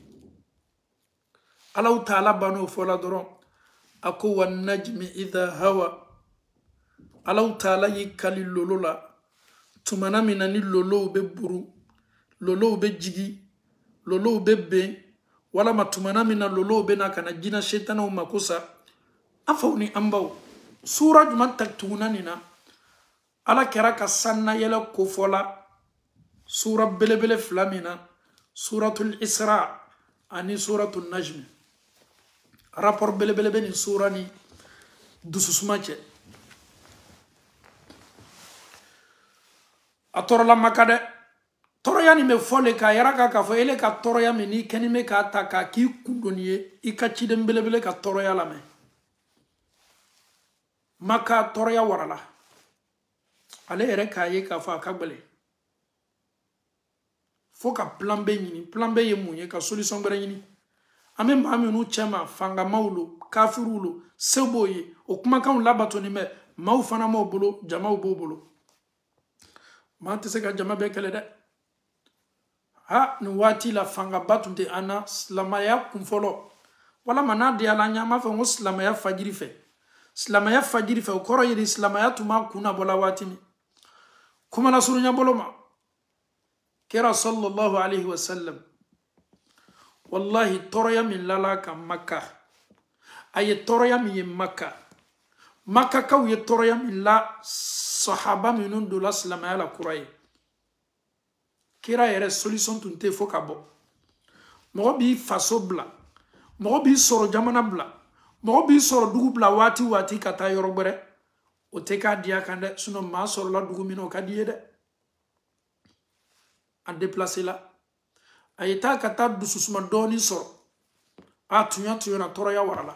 الله تعالى بانو فولا درون أكو والنجم إذا هوى. Allah Ta'ala yikali lolo la tumana mina ni lolo be buru lolo be jigi lolo be ben wala matumana mina lolo be na kana jina shetana o makosa afawni ambaw sura juman taktuna nina ala kera ka sanna yela ko fola sura belebele flamina suratul Isra ani suratul Najm rapport belebele ni sura ni dususuma che a torola makade toroya ni me fole ka yaraka ka fo ele ka toroya me ni kenime ka ta ka ki kundoniye ikachi dembelebele ka toroya la me maka toroya warala ale ere ka ye ka fa ka gbele fo ka plan B nyini plan B ye munye ka solution gbere nyini ame ma mi nu chema fanga maulo kafirulo seboye o kuma kan labato ni me mau fana mo bolo jama bo bolo ma tese ka jama be kele de ha ni wati la fanga batunte ana slamaya kumfolo wala mana de ala nya ma fa ngo slamaya fajiri fe o koro yiri slamaya tuma kuna bola wati mi kuma na surunya bolo ma kera sallallahu alaihi wasallam wallahi toroya min lala ka makka aye toroya min ye makka kaw ye toroya min la sahaba minun do la slamaya la kuraye kera yere solution tunte fo ka bo mo bi faso bla mo bi soro jamana bla mo bi soro dugu bla wati kata yorogbere o te ka dia kande suno ma soro la dugu mino ka die de a déplacer la ayeta kata dususuma doni soro a tunya na toroya warala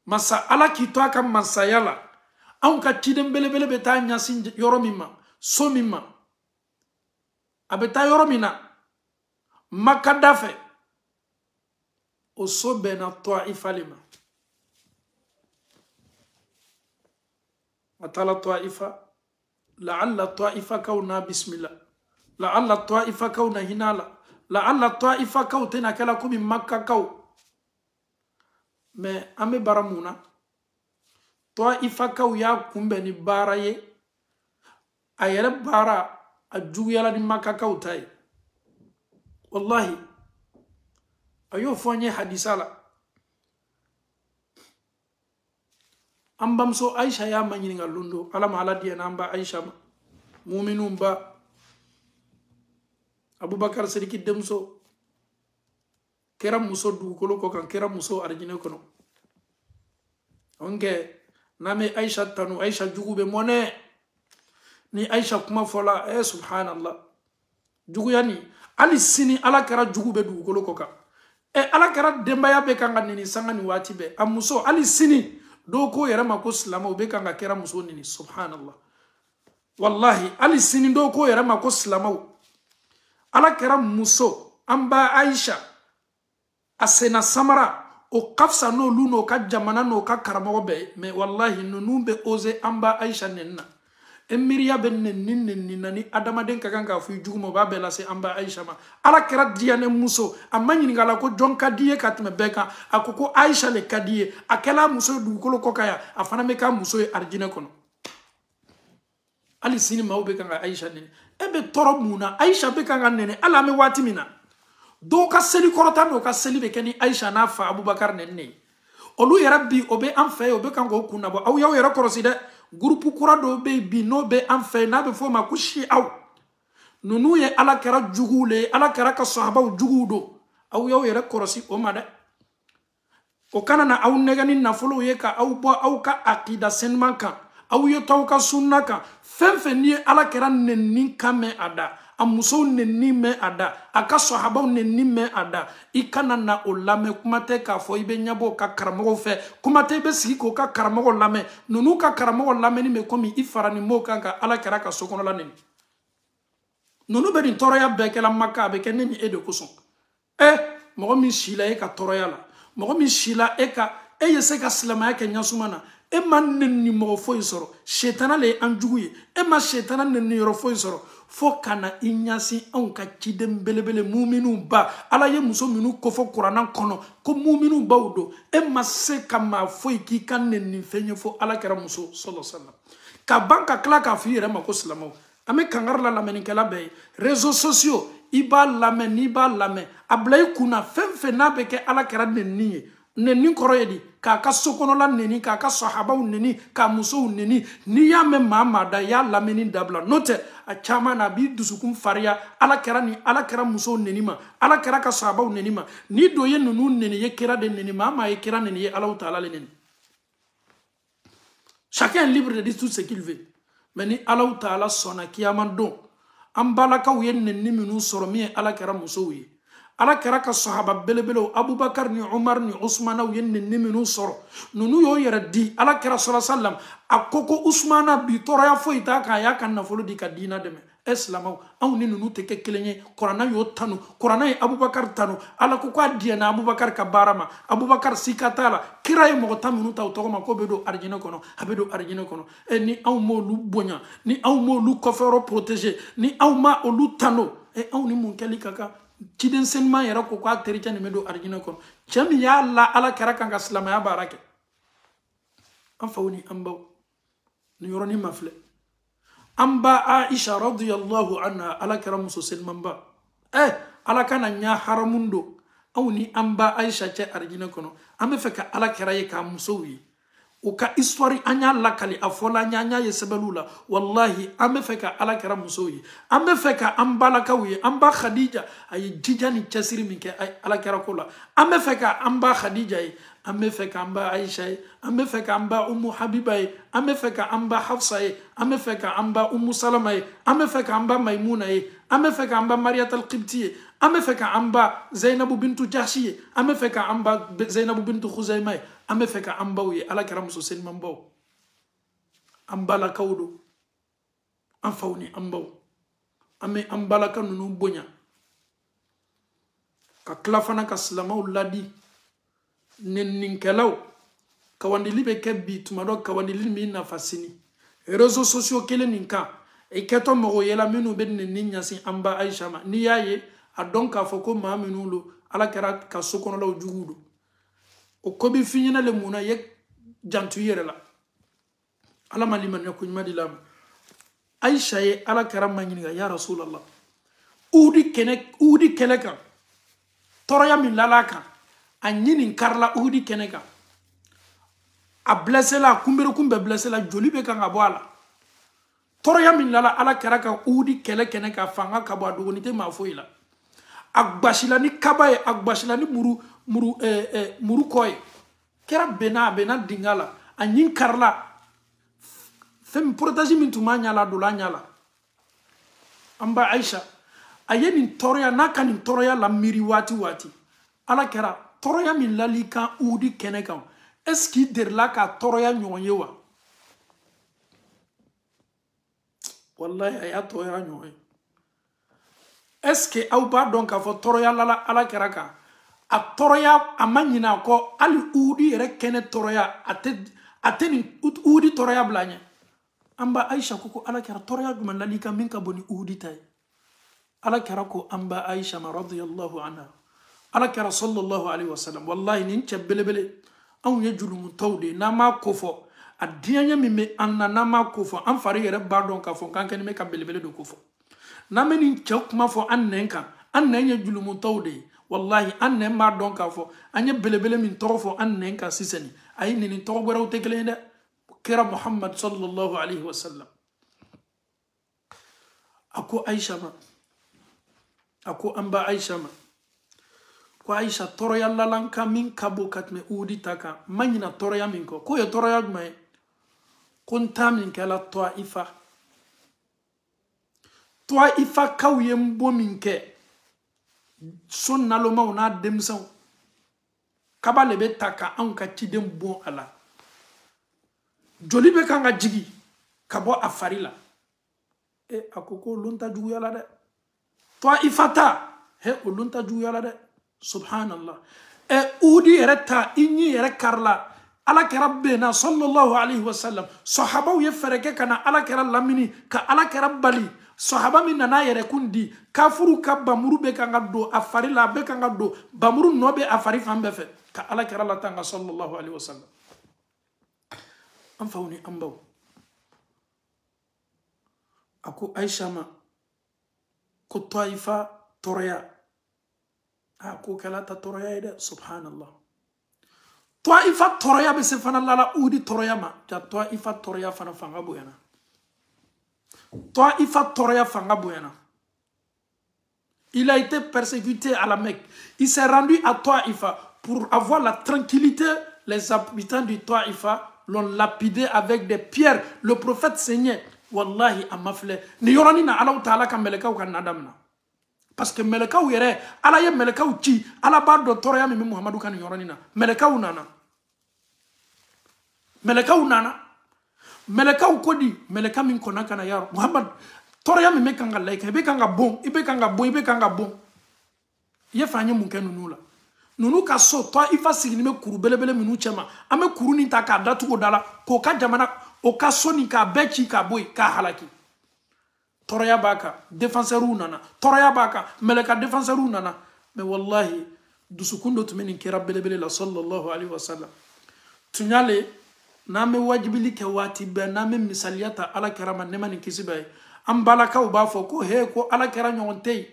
masa ala ki to aka masayala an ka kidem belebele beta nyasin yoro mimma so mimma abeta yoro mina makadafe o so bena Taifa lima atala Taifa la'alla Taifa kauna bismillah la'alla Taifa kauna hinala la'alla Taifa kautena kala kumi makka kau mais ame baramuna Taifa kau ya kumbe ni bara ye ayere bara ajugu yala ni makka kau tai wallahi ayo fonye hadisala ambam so Aisha ya manyini ngalundo ala mala dia namba Aisha mu'minun ba Abubakar Sidiki demso kera muso dugukolo ko kan kera muso arjine kono onge name Aisha tanu Aisha jugube mone ni Aisha kuma fola subhanallah jugu yani ali sini ala kera jugube dugukolo ko kan ala kera dembaya be kan nini sanga ni wati be amuso ali sini do ko yere mako slama be kan kera muso nini subhanallah wallahi ali sini do ko yere mako slama ala kera muso amba Aisha asena samara o kafsa no luno ka jamana no ka karamo be me wallahi nunu be oze amba Aisha nenna emiriya ben nenni nani adama den ka ganga fu jugumo ba bela se amba Aisha ma ala kera diane muso amanyi ngala ko jonka die katme beka akoko Aisha le kadie akela muso du kolo kokaya afana me ka muso e arjine kono ali sini mawbe kanga Aisha nene ebe toro muna Aisha be kanga nene ala me wati mina do ka seli korota no ka seli be keni Aisha na fa Abubakar nene olu yarabbi obe anfe obe kango kunabo aw yaw yara korosi de groupe kura do be bi no be anfe na be fo ma kushi aw nunu ye ala kara jugule ala kara ka sahaba jugudo aw yaw yara korosi o made o kana na aw negani na folo ye ka aw bo aw ka aqida senman kan aw ye taw ka sunna kan fenfe ni ala kara nenni kame ada amuso nenni me ada aka sahaba nenni me ada ikana na olame kumate ka fo ibe nyabo ka karamo fe kumate be sigi ko ka karamo lame nunu ka karamo lame ni me komi ifarani mo kanka ala kara ka sokono la neni nunu be din toroya be kala makka be kenni e de kuson mo mi shila e ka toroya la mo mi shila e ka yese ka slama ke nyasumana e man nenni mo fo isoro shetana le anjuguye e ma shetana nenni yoro fo isoro fo kana inyasi on ka kidem belebele mu'minu ba ala ye muso minu ko fo qur'anan kono ko mu'minu bawdo e ma se kama fo ki kan nenni fenye fo ala kera muso sallallahu alaihi wasallam ka banka kla ka fi rema ko slamo ame kangar la lameni kala be réseaux sociaux iba lamen iba lamen ablay kuna fenfe na be ke ala kera nenni nenni koro yedi ka ka sokono la neni ka ka sahaba neni ka muso neni ni ya me mama da ya lameni dabla note a chama na bi dusukun faria ala kera muso neni ma ala kera ka sahaba neni ma ni do ye nunu neni ye kera de neni mama ye kera neni ye Allah taala le neni chacun est libre de dire tout ce qu'il veut mais ni Allahu Ta'ala sona kiyaman don an balakaw ye nenni minnu sɔrɔ min ye ala kɛra musow ye ala kɛra ka sahaba belebelew Abubakar ni Umar ni Usmanaw ye nenni minnu sɔrɔ nunu y'o yɛrɛ di ala kɛra sallam a ko ko Usmana bi tɔɔrɔya foyi t'a kan a y'a ka nafolo di ka diina dɛmɛ silamɛw anw ni nunu tɛ kɛ kelen ye kuranna y'o tanu kuranna ye Abubakar tanu ala ko k'a diɲɛna Abubakar ka baara ma Abubakar sika t'a la kira ye mɔgɔ 10 minnu ta o tɔgɔ ma ko bɛ don arijinɛ kɔnɔ a bɛ don arijinɛ kɔnɔ ni anw m'olu bonya ni anw m'olu kɔfɛyɔrɔ protéger ni anw ma olu tanu anw ni mun kɛli ka kan ciden senima yɛrɛ ko k'a tericɛ nin bɛ don arijinɛ kɔnɔ cɛ min y'a la ala kɛra kan ka silamɛya baara kɛ an faw ni an baw ni yɔrɔnin ma filɛ an ba Aisha radiyallahu anha ala kɛra muso seliman ba ala kana ɲa haramun don anw ni an ba Aisha cɛ arijinɛ kɔnɔ an bɛ fɛ ka ala kɛra ye k'a musow ye u ka histoire an y'a lakali a fɔla an y'a ye sɛbɛnniw la wallahi an bɛ fɛ ka ala kɛra musow ye an bɛ fɛ ka an balakaw ye an ba Khadija a ye jija ni cɛsiri min kɛ ala kɛra ko la an bɛ fɛ ka an ba Khadija ye an bɛ fɛ ka an ba Aisha ye an bɛ fɛ ka an ba Ummu Habiba ye an bɛ fɛ ka an ba Hafsa ye an bɛ fɛ ka an ba Ummu Salama ye an bɛ fɛ ka an ba Maimuna ye an bɛ fɛ ka an ba Mariyat al-Qibti ye an bɛ fɛ ka an ba Zainabu bintu Jahshi ye an bɛ fɛ ka an ba Zainabu bintu Khuzaima ye an bɛ fɛ ka an baw ye ala kɛra muso seliman baw an balakaw do an faw ni an baw an bɛ an balaka ninnu bonya ka tila fana ka silamɛw ladi nenninkɛlaw kawandili bɛ kɛ bi tuma dɔ kawandili min nafa sini réseaux sociaux kelen nin kan i kɛtɔ mɔgɔ yela minnu bɛ nenni ɲasin an ba Aisha ma n'i y'a ye a dɔn k'a fɔ ko maa minnu do ala kɛra ka sokɔnɔlaw juguw do o ko bi fi ɲɛna le mun na ye jantu yɛrɛ la ala ma limaniya ko ɲuman di la Aisha ye ala kɛra ma ɲininka ya Rasulallah Uhudi kɛlɛ kan tɔɔrɔya min lala kan a ɲini karila Uhudi kɛnɛ kan a blessé la a kunberekun bɛɛ blessé la joli bɛ kan ka bɔ a la tɔɔrɔya min lala ala kɛra ka Uhudi kɛlɛ kɛnɛ kan fanga ka bɔ a dogoni tɛ maa foyi la a gbasila ni kaba ye a gbasila ni muru kɔ ye kɛra bɛnna dinga la a ɲin karila fɛn protège min tun b'a ɲɛ la dola ɲɛ la an ba Aisha a ye nin tɔɔrɔya n'a ka nin tɔɔrɔya la miiri waati waati ala kɛra tɔɔrɔya min lali kan Uhudi kɛnɛ kan est-ce qu'il delila ka tɔɔrɔya ɲɔgɔn ye wa wallahi a y'a tɔɔrɔya ɲɔgɔn ye est-ce que aw b'a dɔn k'a fɔ tɔɔrɔya lala ala kɛra kan a tɔɔrɔya a ma ɲinɛ a kɔ hali Uhudi yɛrɛ kɛnɛ tɔɔrɔya a tɛ nin Uhudi tɔɔrɔya bila ɲɛ an ba Aisha ko ala kɛra tɔɔrɔya jumɛn lali kan min ka bon ni Uhudi ta ye ala kɛra ko an ba Aisha ma radiyallahu anha ala kɛra sallallahu alaihi wasallam wallahi nin cɛ belebele anw ye julumutaw de n'an m'a ko fɔ a diɲɛ min bɛ an na n'an m'a ko fɔ an fari yɛrɛ b'a dɔn k'a fɔ k'an kɛlen bɛ ka belebele de ko fɔ n'an bɛ nin cɛ kuma fɔ an nɛn kan an nɛn ye julumutaw de ye wallahi an nɛn b'a dɔn k'a fɔ an ye belebele min tɔgɔ fɔ an nɛn kan sisan a ye nin tɔgɔ wɛrɛw tɛ kelen ye dɛ kira Muhammad sallallahu alaihi wasallam a ko Aisha ma a ko an ba Aisha ma ko Aisha tɔɔrɔya lalanka min ka bon ka tɛmɛ Uhudi ta kan ma ɲina tɔɔrɔya min kɔ k'o ye tɔɔrɔya jumɛn ye ko n ta min kɛla Tɔifa kaw ye n bɔ min kɛ so nalomaw n'a denmisɛnw kaba le bɛ ta ka anw ka ciden bɔn a la joli bɛ kan ka jigi ka bɔ a fari la a ko olu ta juguya la dɛ Tɔifa ta olu ta juguya la dɛ subhanallah Uhudi yɛrɛ ta i ɲi yɛrɛ karila ala kɛra bɛnna sallallahu alaihi wasallam sahabaw ye fɛrɛ kɛ ka na ala kɛra lamini ka ala kɛra bali sahaba min nana yɛrɛ kun di kafuru ka bamuru bɛ kan ka don a fari la a bɛ kan ka don bamuru nɔ bɛ a fari fan bɛɛ fɛ ka ala kɛra la tanga sallallahu alaihi wasallam an faw ni an baw a ko Aisha ma ko Tɔifa tɔɔrɔya a ko kɛla ta tɔɔrɔya ye dɛ subhanallah Tɔifa tɔɔrɔya bɛ se fana lala Uhudi tɔɔrɔya ma ja Tɔifa tɔɔrɔya fana fanga bonyana Tɔifa tɔɔrɔya fanga bonyana il a été persécuté à la Mecque il s'est rendu à Tɔifa pour avoir la tranquillité les habitants du Tɔifa l'ont lapidé avec des pierres le prophète saignait wallahi amafle ni yorani na Allah taala ka melekaw ka nadamna parce que melekaw yere ala ye melekaw ci ala ba do toroya mi Muhammadu kan yorani na melekaw nana melekaw kodi meleka min kona kana ya Muhammad toroya mi mekanga like ibe kanga bon ye fanye mun ken nunu la nunu ka so to ifa sigini me kuru belebele minu chema ame kuru ni ta ka datu ko dala ko ka jamana o ka soni ka bechi ka boy ka halaki toroya baka défenseur nana toroya baka meleka défenseur nana mais wallahi dusukundo tumeni kera belebele la sallallahu alaihi wasallam tunyale name wajibili ke wati be name misaliyata ala karama nemani kisibe ambalaka uba fo ko he ko ala kara nyonte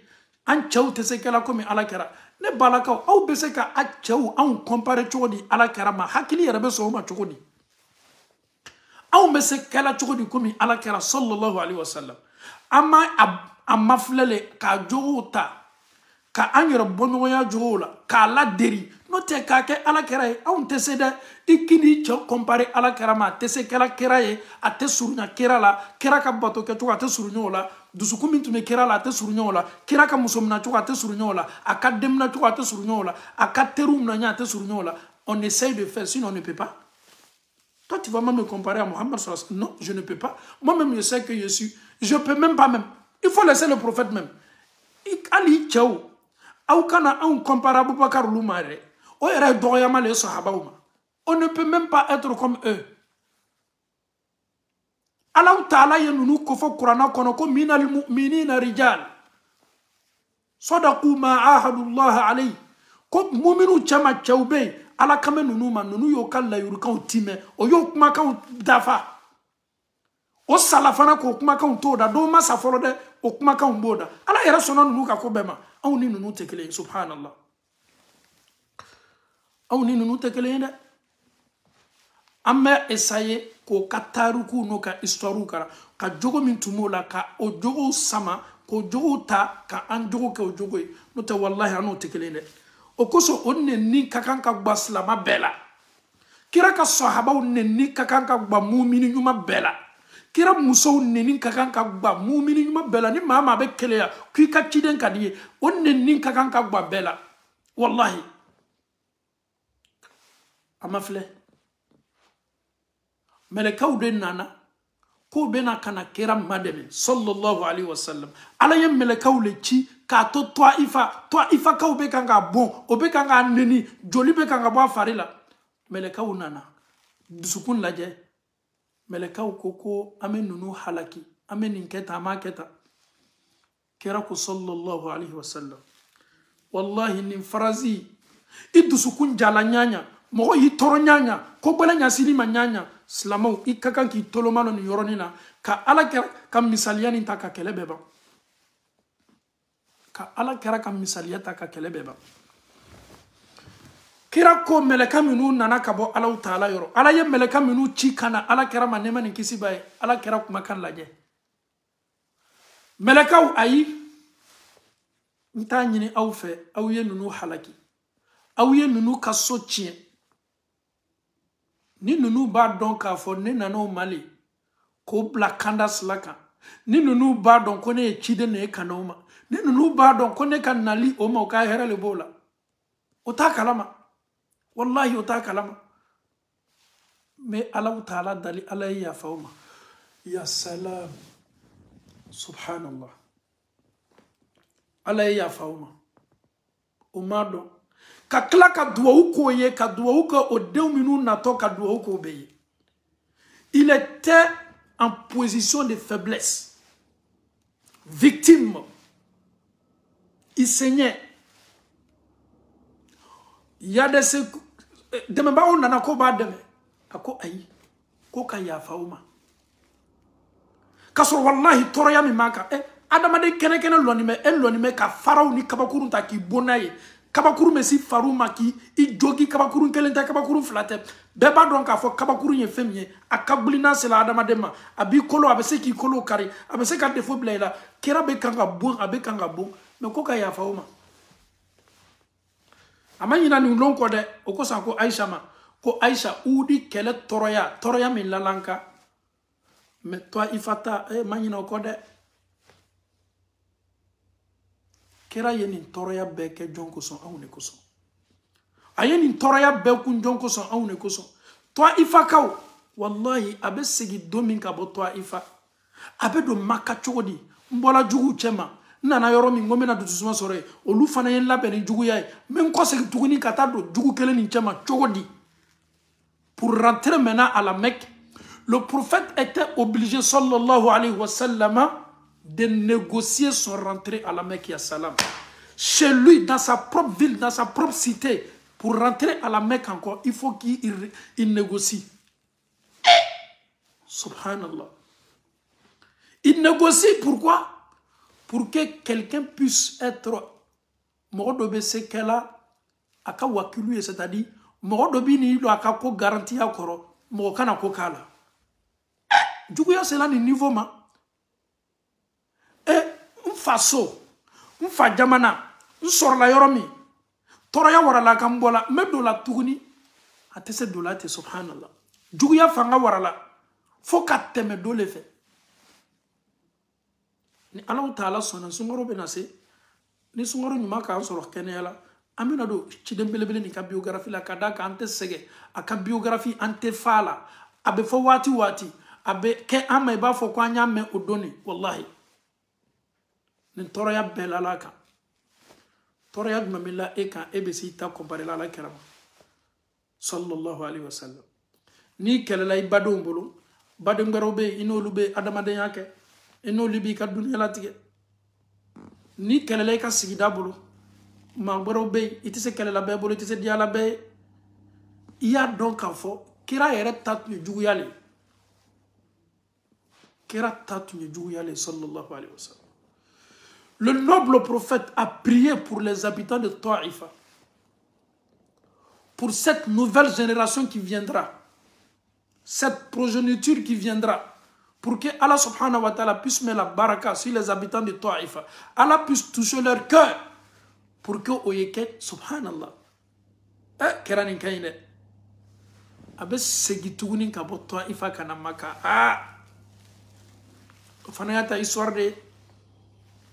an chaw te se kala ko mi ala kara ne balaka au be se ka a chaw an compare chodi ala karama hakili yara be so ma chodi au be se kala chodi ko mi ala kara sallallahu alaihi wasallam ama amaflele ka jota ka anyere bono ya jola ka la deri no te ka ke ala kera e on te sede ikini cho compare ala kera ma te se kala kera e ate surunya kera la kera ka bato ke to ate surunyo la dusukumi tume kera la ate surunyo la kera ka musomna to ate surunyo la akadem na to ate surunyo la akaterum na nya ate surunyo la on essaye de faire sinon on ne peut pas. Toi tu vas même me comparer à Mohammed sallallahu alayhi wa sallam. Non, je ne peux pas. Moi-même je sais que je suis, je peux même pas même. Il faut laisser le prophète même. Ali Tchao au kana un comparable Bakar Lumare. On ne peut même pas être comme eux. Allah Ta'ala yenu kofo Qur'ana kono ko minal mu'minina rijal sadaqu ma ahadullah alayhi ko mu'minu chama chawbe ala kame nunu ma nunu yo kala yurkan time o yo kuma kan dafa o salafana ko kuma kan toda do ma saforo de o kuma kan boda ala yera sono nunu ka ko bema aw ni nunu tekele subhanallah aw ni nunu tekele de amma essayer ko kataruku no ka histoire kara ka jogo min tumola ka o jogo sama ko jogo ta ka an jogo ke o jogo no te wallahi anu tekele de o koso onne ni kakanka baslama bela kira ka sahaba onne ni kakanka ba mu'mini nyuma bela kira muso onne ni kakanka ba mu'mini nyuma bela ni mama be kele ya ki ka ciden kadiye onne ni kakanka ba bela wallahi amafle melekaw de nana ko bena kana kira mademe sallallahu alaihi wasallam ala yem melekaw le ci ka to Taifa ka be kanga bon o be kanga neni joli be kanga bo farila melekaw nana dusukun laje melekaw koko amen nunu halaki amen inketa ma keta kira ko sallallahu alaihi wasallam wallahi nin farazi idusukun jala nyanya mo yi toro nyanya ko bala nyasini ma nyanya slamo ikakan ki tolomano ni yoronina ka ala ka misaliani ta ka kele beba ka ala kera ka misaliyata ka kele beba kira ko meleka minu nana kabo ala taala yoro ala ye meleka minu ci kana ala kera manema ni kisi baye ala kera kuma kan laje melekaw ayi nta nyini aw fe aw ye nunu halaki aw ye nunu ka so cien ni nunu ba don ka fo ne nano mali ko bla kandas laka ni nunu ba don ko ne chide ne kanoma ni nunu ba don ko ne kan nali o mo ka hera le bola o ta kalama wallahi o ta kalama me Allah Ta'ala dali alay ya fauma ya salam subhanallah alay ya fauma o mado ka kla ka duwa ko ye ka duwa ko o 2 minutes na to ka duwa ko be il était en position de faiblesse victime il saignait il y a des deme ba on nana ko ba deme ako ayi ko ka ya fauma kasor wallahi toroya mi maka adama de kene loni me ka farao ni kabakuru ta ki bonaye kabakuru mesi faruma ki i jogi kabakuru kelenta kabakuru flate beba don ka fo kabakuru ye femye akabulina sela adama dema abi kolo abese ki kolo kari abese ka defo blela kera be kanga bon abe kanga bon me ko ka ya fauma amanyina ni lon ko de o ko san ko Aisha ma ko Aisha udi kele toroya min lalanka Mais toi, il fata, manina okode. Kera yenin toroya beke jonko son aune koson. Ayenin toroya beku jonko son aune koson. Toi, ifa kaw. Wallahi, abe segi domin ka bo toi ifa. Abe do maka chogodi. Mbola jugu chema. Nana yoro mi ngomena do tusuma sore. Olu fana yen labe ni jugu yae. Men ko segi tuguni kata do jugu kele ni chema chogodi. Pour rentrer maintenant à la Mecque, le prophète était obligé, sallallahu alayhi wa sallam, de négocier son rentrée à la Mecque, ya salam. Chez lui, dans sa propre ville, dans sa propre cité, pour rentrer à la Mecque encore, il faut qu'il négocie. Subhanallah. Il négocie, pourquoi? Pour que quelqu'un puisse être Morodobé Sekela, aka wakilu, c'est-à-dire, Morodobé ni ilo aka ko garantie akoro, Morokana ko kala. Djouya c'est là ni niveau ma. Et faso, fa jamana, sor la yoromi. Toraya warala kambola, medo la tuguni. Atese dola te subhanallah. Djouya fanga warala. Faut ka teme do le fait. Ni Allah Ta'ala sona sungoro benase. Ni sungoro nyuma ka soro kenela. Amina do chidembelebele ni ka biographie la kadaka ante sege. Aka biographie ante fala. Abe fo wati wati. Abe ke ama iba fo kwa nyame odoni. Wallahi. Ni toraya belalaka. Toraya mamila eka ebesi ita kompare la kerama. Sallallahu alayhi wa sallam. Ni kelela ibado mbolo. Bade ngarobe inolube adamade yake. Inolibi ka dunia latige. Ni kelela ka sigida bolo. Mangbarobe itise kelela be bolo itise diala be. Iya donc afo kira yere tatu juguyale. Kira tatu juguyale sallallahu alayhi wa sallam. Le noble prophète a prié pour les habitants de Taïfa. Pour cette nouvelle génération qui viendra. Cette progéniture qui viendra. Pour que Allah subhanahu wa ta'ala puisse mettre la baraka sur les habitants de Taïfa. Allah puisse toucher leur cœur. Pour que oyeke subhanallah. Keranin kaine. Abe segituguni kabo Taïfa kanamaka. Fanayata histoire de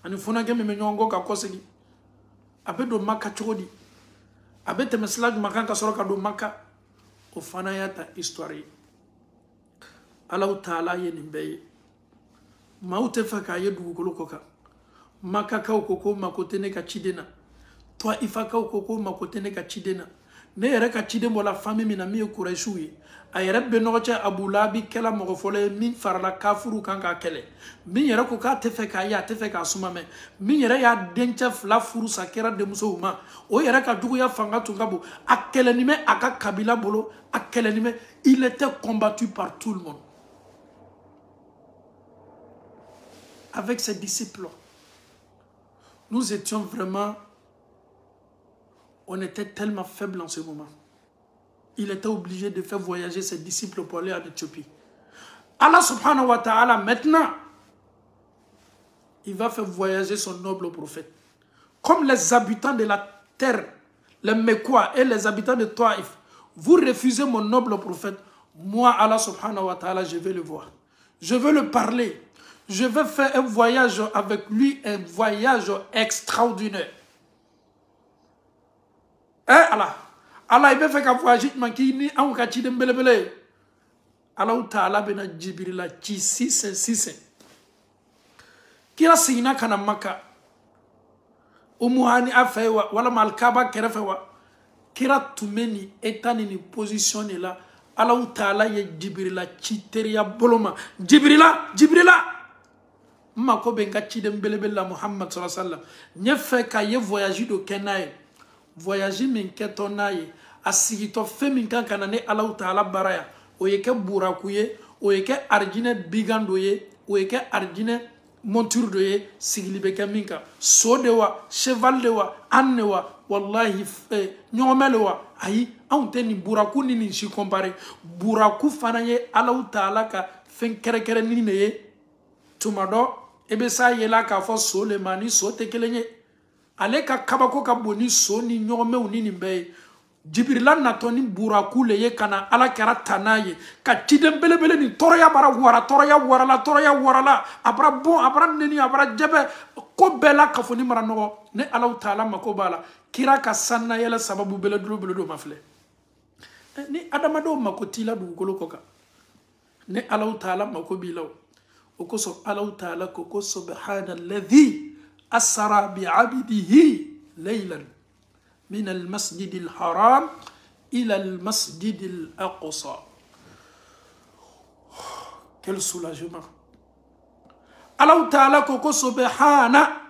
ani funa ke me nyongo ka kosegi abe do maka chodi abe te meslag maka ka soro ka do maka o fana yata histoire Allah Ta'ala ye nimbe maute faka ye dugu kolokoka maka ka okoko makotene ka chidena toi ifaka okoko makotene ka chidena ne yere ka chidemo la famille mina mi Quraishu a yere benocha Abu Labi kela mogofole min farala kafuru kanka kele min yere ko ka tefe ka ya tefe ka sumame min yere ya dencha fla furu sakera de muso ma o yere ka dugu ya fanga tungabo akele nime aka kabila bolo akele nime il était combattu par tout le monde avec ses disciples. Nous étions vraiment, on était tellement faibles en ce moment. Il était obligé de faire voyager ses disciples pour aller en Éthiopie. Allah subhanahu wa ta'ala, maintenant, il va faire voyager son noble prophète. Comme les habitants de la terre, les Mekwa et les habitants de Taïf, vous refusez mon noble prophète, moi, Allah subhanahu wa ta'ala, je vais le voir. Je veux le parler. Je vais faire un voyage avec lui, un voyage extraordinaire. Allah. Allah il veut faire un voyage qui ni a un kati de mbelebele. Allah Ta'ala bena Jibrila ci 6 kila sina kana maka umuhani afewa wala malkaba kerefewa kira tumeni etani ni positionne là Allah Ta'ala ye Jibrila ci teria boloma Jibrila mako benga ci de mbelebele Muhammad sallallahu alaihi wasallam nyefe ka ye voyage do kenaye voyager min ketonaye asigito femin kan kanane Allah Ta'ala baraya o yeke burakuye o yeke arjine bigandoye o yeke arjine monture doye sigilibeke minka sodewa cheval dewa annewa wallahi nyomelewa ayi onte ni buraku ni si comparé buraku fanaye Allah Ta'ala ka fen kere ni neye tumado ebe sa yela ka fo solemani so tekelenye ale ka kabako ka boni so ni nyome uni ni mbe Jibrila natoni buraku le ye kana ala kɛra tana ye ka ciden belebele ni tɔrɔya bara wara tɔrɔya warala abara bon abara neni abara jɛbɛ ko bɛɛ la kafoni mara nɔgɔ ne ala taala mako b'a la kira ka sanna yɛlɛ sababu beledo ma filɛ ni adamadenw mako t'i la dugukolo kɔ kan ne ala taala mako b'i la o kosɔn ala taala ko subhanalladhi asra bi abdihi laylan من المسجد الحرام إلى المسجد الأقصى. Quel soulagement. Allah Ta'ala koko subhana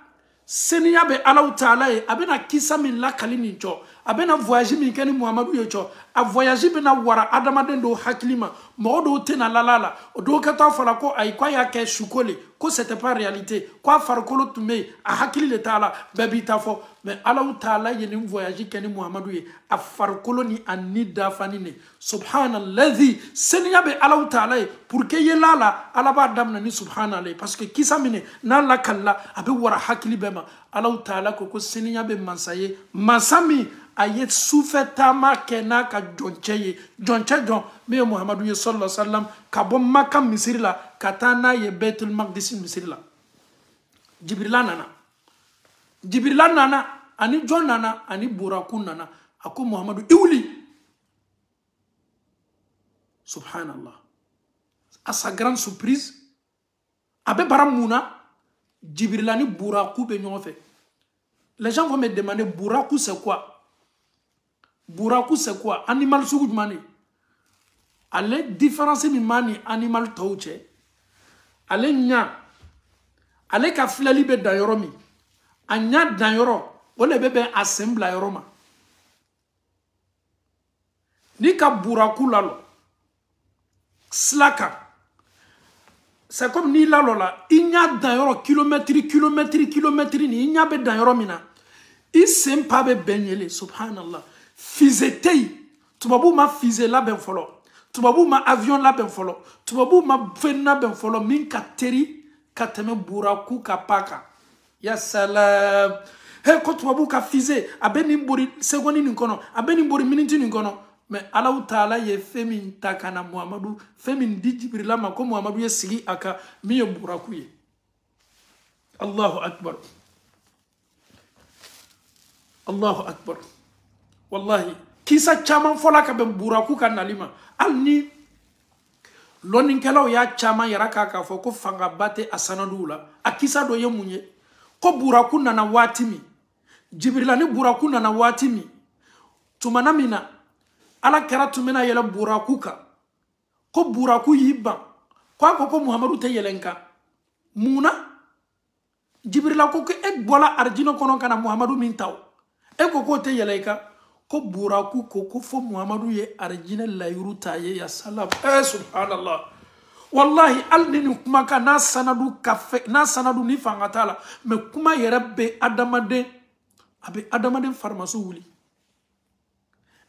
seniya be Allah Ta'ala ye abena kisa min la kalini cho abena voyage min keni Muhammadu ye cho a voyage bena wara adamaden do hakilima mo do tena lalala o do kata fala ko ay kwa ya ke shukole ko c'était pas réalité quoi farkolo tume a hakili le taala bebi tafo mais Allah Ta'ala ye ni voyage keni Muhammadu ye a farkolo ni anida fanine subhanallazi seniya be Allah Ta'ala ye pour que ye lala ala ba damna ni subhanallahi parce que kisa mine na la kala abe wara hakili bema Allah Ta'ala ko seniya be mansaye masami ayet soufetama kena ka jonche jon me Muhammadu sallallahu alaihi wasallam ka bo Makka Misiri la katana ye Baitul Maqdis Misiri la Jibrila nana ani jon nana ani buraku nana ako Muhammadu iwli subhanallah à sa grande surprise abe baramuna Jibrila ni buraku be ñoo fait. Les gens vont me demander buraku c'est quoi? Buraku c'est quoi? Animal sugu jumani. Ale différence mi mani animal tauche. Ale nya. Ale ka filali be dayoro mi. Anya dayoro. Ole bebe assemble yoroma. Ni ka buraku lalo. Slaka. C'est comme ni lalo la. Inya dayoro kilomètre ni inya be dayoro mina. I sempa be benyele subhanallah. Fizetei, tubabu ma fize la ben folo, tubabu ma avion la ben folo, tubabu ma fenna ben folo, min kateri kateme buraku kapaka. Ya salam. He ko tubabu ka fize, abeni mbori segondi ninkono, abeni mbori miniti ninkono. Mais Allah Ta'ala ye femin takana Muhammadu, femin di Jibrila ma ko Muhammadu ye sigi aka mi ye buraku ye. Allahu Akbar. Allahu Akbar. Wallahi kisa chaman fola ka ben buraku kan nalima alni loninkelaw ya chaman yaraka ka fo ko fanga bate asanadu la akisa do ye munye ko buraku nana watimi Jibrila ni buraku nana watimi tumana mina ala kera tumena yela buraku ka ko buraku yiba ko Muhammadu te yelenka muna Jibrila ko ek bola arjino kono kana Muhammadu min taw e ko te yelenka ko buraku ko fo Muhammadu ye arjina layuru taye ya salam subhanallah wallahi alnini kuma ka na sanadu kafe na sanadu ni fangatala me kuma yerebe adamaden abe adamaden farmaso wuli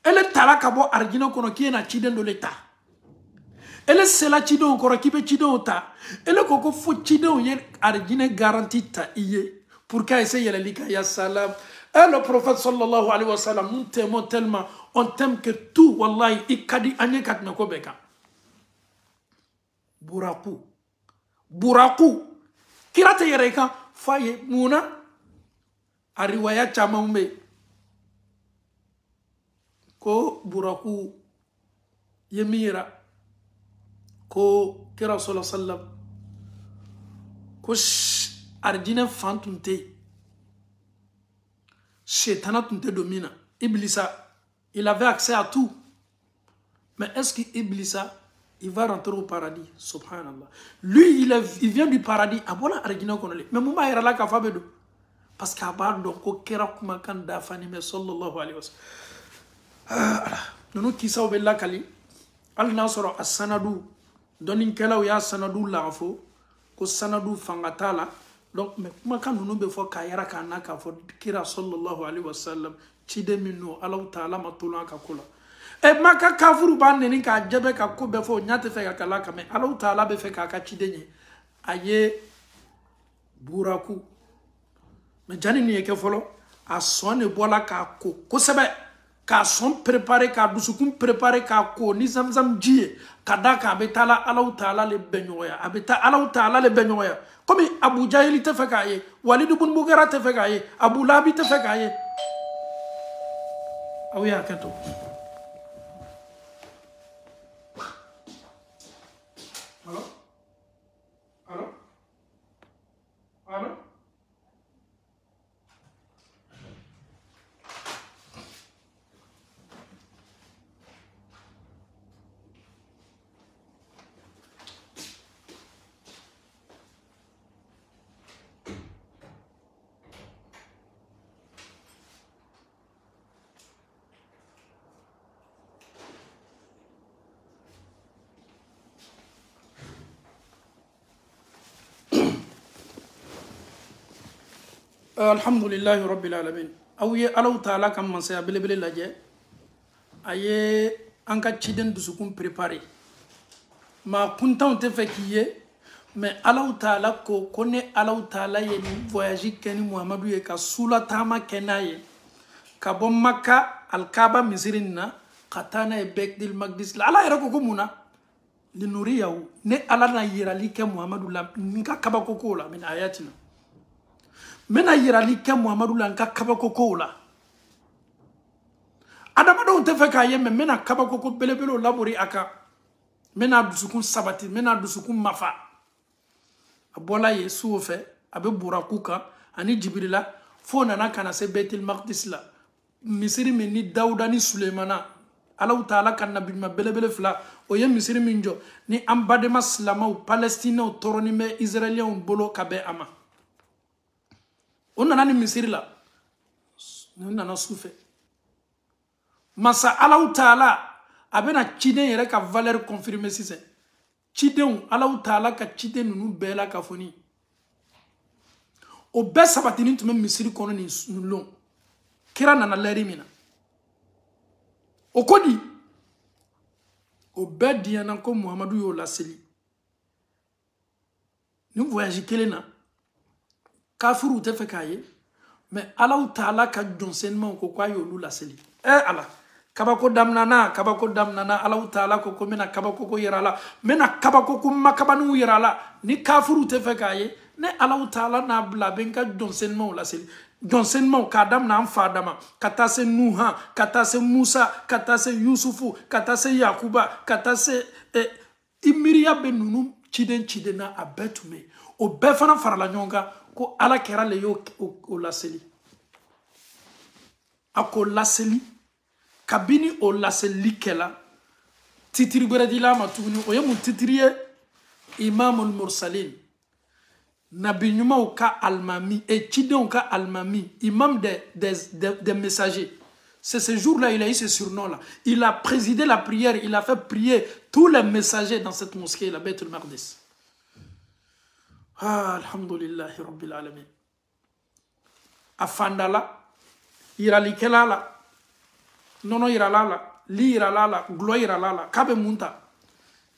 ele tala ka bo arjina kono ki na chiden do leta ele sela chidon kono ki be chidon ta ele ko fo chidon ye arjina garantie ta iye pour ka essayer la lika ya salam. Et le prophète sallallahu alayhi wa sallam, nous t'aimons tellement, on t'aime que tout, wallahi, ikadi anye katmeko beka. Buraku. Kirate yereka, faye, muna, ariwaya chamaume. Ko buraku, yemira, ko kira sallallahu alayhi wa sallam, ko arjine fantunte. Chétana tunte domina. Iblisa, il avait accès à tout. Mais est-ce qu'Iblisa, il va rentrer au paradis? Subhanallah. Lui, il vient du paradis. Abola arjina konole. Mais mouma ira la kafabedo. Parce qu'abad donc ko kera kumakan dafani me sallallahu alayhi wa sallam. Nono kisa obella kali. Al nasoro as-sanadu. Donin kela ya sanadu lafo. Ko sanadu fangatala. Donc, mais comment quand nous ne faisons qu'à yara kana ka fo kira sallallahu alayhi wa sallam chide minu Allah Ta'ala matula ka kula e maka kafuru ban ne ka jabe ka ko be fo nyate fe ka kala ka mais Allah Ta'ala be fe ka chide ni aye buraku mais jani ni ke folo a sonne bola ka ko sebe k'a sɔn préparer k'a dusukun préparer k'a ko ni zamzam ji ye ka da kan a bɛ taa Alahu Taala le bɛ ɲɔgɔnya a bɛ taa Alahu Taala le bɛ ɲɔgɔnya komi Abu Jahili tɛ fɛ k'a ye Walid ibn Mughira tɛ fɛ k'a ye Abu Lahabi tɛ fɛ k'a ye aw y'a kɛ to allo allo allo alhamdulillahi rabbil alamin aw ye Alahu Taala ka mansaya belebele lajɛ a ye an ka ciden dusukun préparer maa kuntanw tɛ fɛ k'i ye mais Alahu Taala ko ne Alahu Taala ye ni voyage kɛ ni Muhamadu ye ka sulatama kɛ n'a ye ka bɔ Maka alkaaba misiri na ka taa n'a ye Baitul Maqdis la Ala yɛrɛ ko mun na linuriyahu ne Ala na yirali kɛ Muhamadu la n ka kabako kow la min ayatina mena yirali kɛ Muhamadu la n ka kabako kow la adamadenw tɛ fɛ k'a ye mais mena kabako ko belebelew labori a kan mena dusukun sabati mena dusukun mafa a bɔla ye suwo fɛ a bɛ buraku kan ani Jibirila fo nana kana se Baitul Maqdis la misiri min ni Dawuda ni Sulemana Alahu Taala ka nabima belebele fila o ye misiri min jɔ ni an badema silamaw Palestinɛw tɔrɔnin bɛ Israɛliyɛnw bolo ka bɛn a ma o nana ni misiri la o nana sufɛ masa Alahu Taala a bɛna ciden yɛrɛ ka valeur confirmer sisan cidenw Alahu Taala ka ciden ninnu bɛɛ la ka foni o bɛɛ sabatini tun bɛ misiri kɔnɔ nin lon kira nana lɛri min na o ko di o bɛɛ diyana ko Muhamadu y'o laseli ni voyage kelen na kafiru tɛ fɛ k'a ye mais Alahu Taala ka jɔnsɛnimaw ko k'a y'olu laseli Ala kabako daminana Alahu Taala ko n bɛna kabako ko yira a la n bɛna kabako ko makabaniw yira a la ni kafiru tɛ fɛ k'a ye ne Alahu Taala n'a bila a bɛ n ka jɔnsɛnimaw laseli jɔnsɛnimaw k'a daminɛ an fa dama ka taa se Nuhan ka taa se Musa ka taa se Yusufu ka taa se Yakuba ka taa se i miiriya bɛ ninnu ciden na a bɛɛ tun bɛ yen o bɛɛ fana farala ɲɔgɔn kan ko Ala kɛra le y'o laseli a ko laseli kabini o laseli kɛla titiri wɛrɛ dila ma tuguni o ye mun titiri ye Imamul Mursalin nabi ɲumanw ka alimami cidenw ka alimami imam des messagers c'est ce jour-là il a eu ce surnom-là il a présidé la prière il a fait prier tous les messagers dans cette mosquée la Baitul Maqdis alhamdulillahi rabbil alamin a fandala yiralikɛla la nɔnɔ yirala la li yirala la gulɔ yirala la k'a bɛ mun ta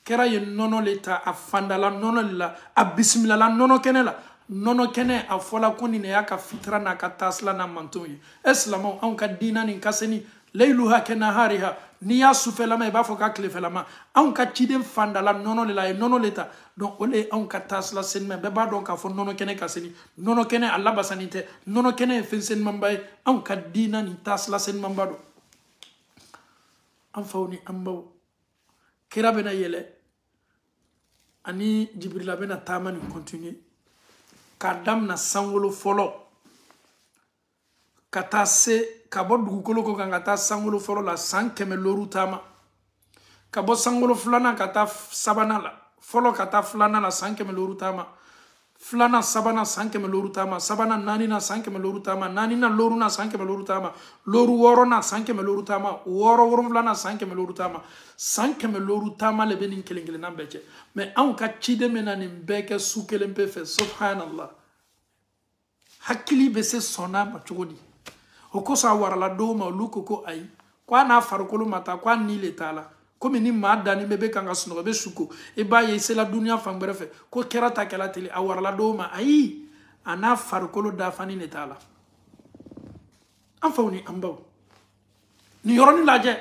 kɛra ye nɔnɔ le ta a fandala nɔnɔ le la a bisimilala nɔnɔ kɛnɛ la nɔnɔ kɛnɛ a fɔla ko nin de y'a ka fitira n'a ka taasila n'a mantonw ye silamɛw anw ka diina nin ka seni leiluha kɛ nahariha n'i y'a sufɛlama i b'a fɔ k'a tilefɛlama anw ka ciden fandala nɔnɔ le la a ye nɔnɔ le ta donc o le ye anw ka taasila senima bɛɛ b'a dɔn k'a fɔ nɔnɔ kɛnɛ ka seni nɔnɔ kɛnɛ a labasanin tɛ nɔnɔ kɛnɛ ye fɛn senimanba ye anw ka diina nin taasila senimanba don an faw ni an baw kira bɛna yɛlɛ ani Jibirila bɛna taama ni continuer k'a damina sankolo fɔlɔ ka taa se ka bɔ dugukolo ko kan ka taa sankolo fɔlɔ la san 100 looru taama ka bɔ sankolo filanan ka taa sabanan la fɔlɔ ka taa filanan la san 100 looru taama filanan sabanan san 100 looru taama sabanan naaninan san 100 looru taama naaninan loorunan san 100 looru taama looru wɔɔrɔnan san 100 looru taama wɔɔrɔ wolonfilanan san 100 looru taama san 100 looru taama le bɛ nin kelen kelenna bɛɛ cɛ mais anw ka ciden bɛ na nin bɛɛ kɛ su kelen pe fɛ subhanallah hakili bɛ se sɔnna ma cogo di o kosɔn a warala dɔw ma olu ko ayi ko a n'a farikolo ma taa ko a ni le t'a la komi ni maa dani bɛ kan ka sunɔgɔ bɛ suko i b'a ye i sela duniya fan wɛrɛ fɛ ko kɛra ta kɛla teli a warala dɔw ma ayi a n'a farikolo dafani le t'a la an faw ni an baw ni yoroni lajɛ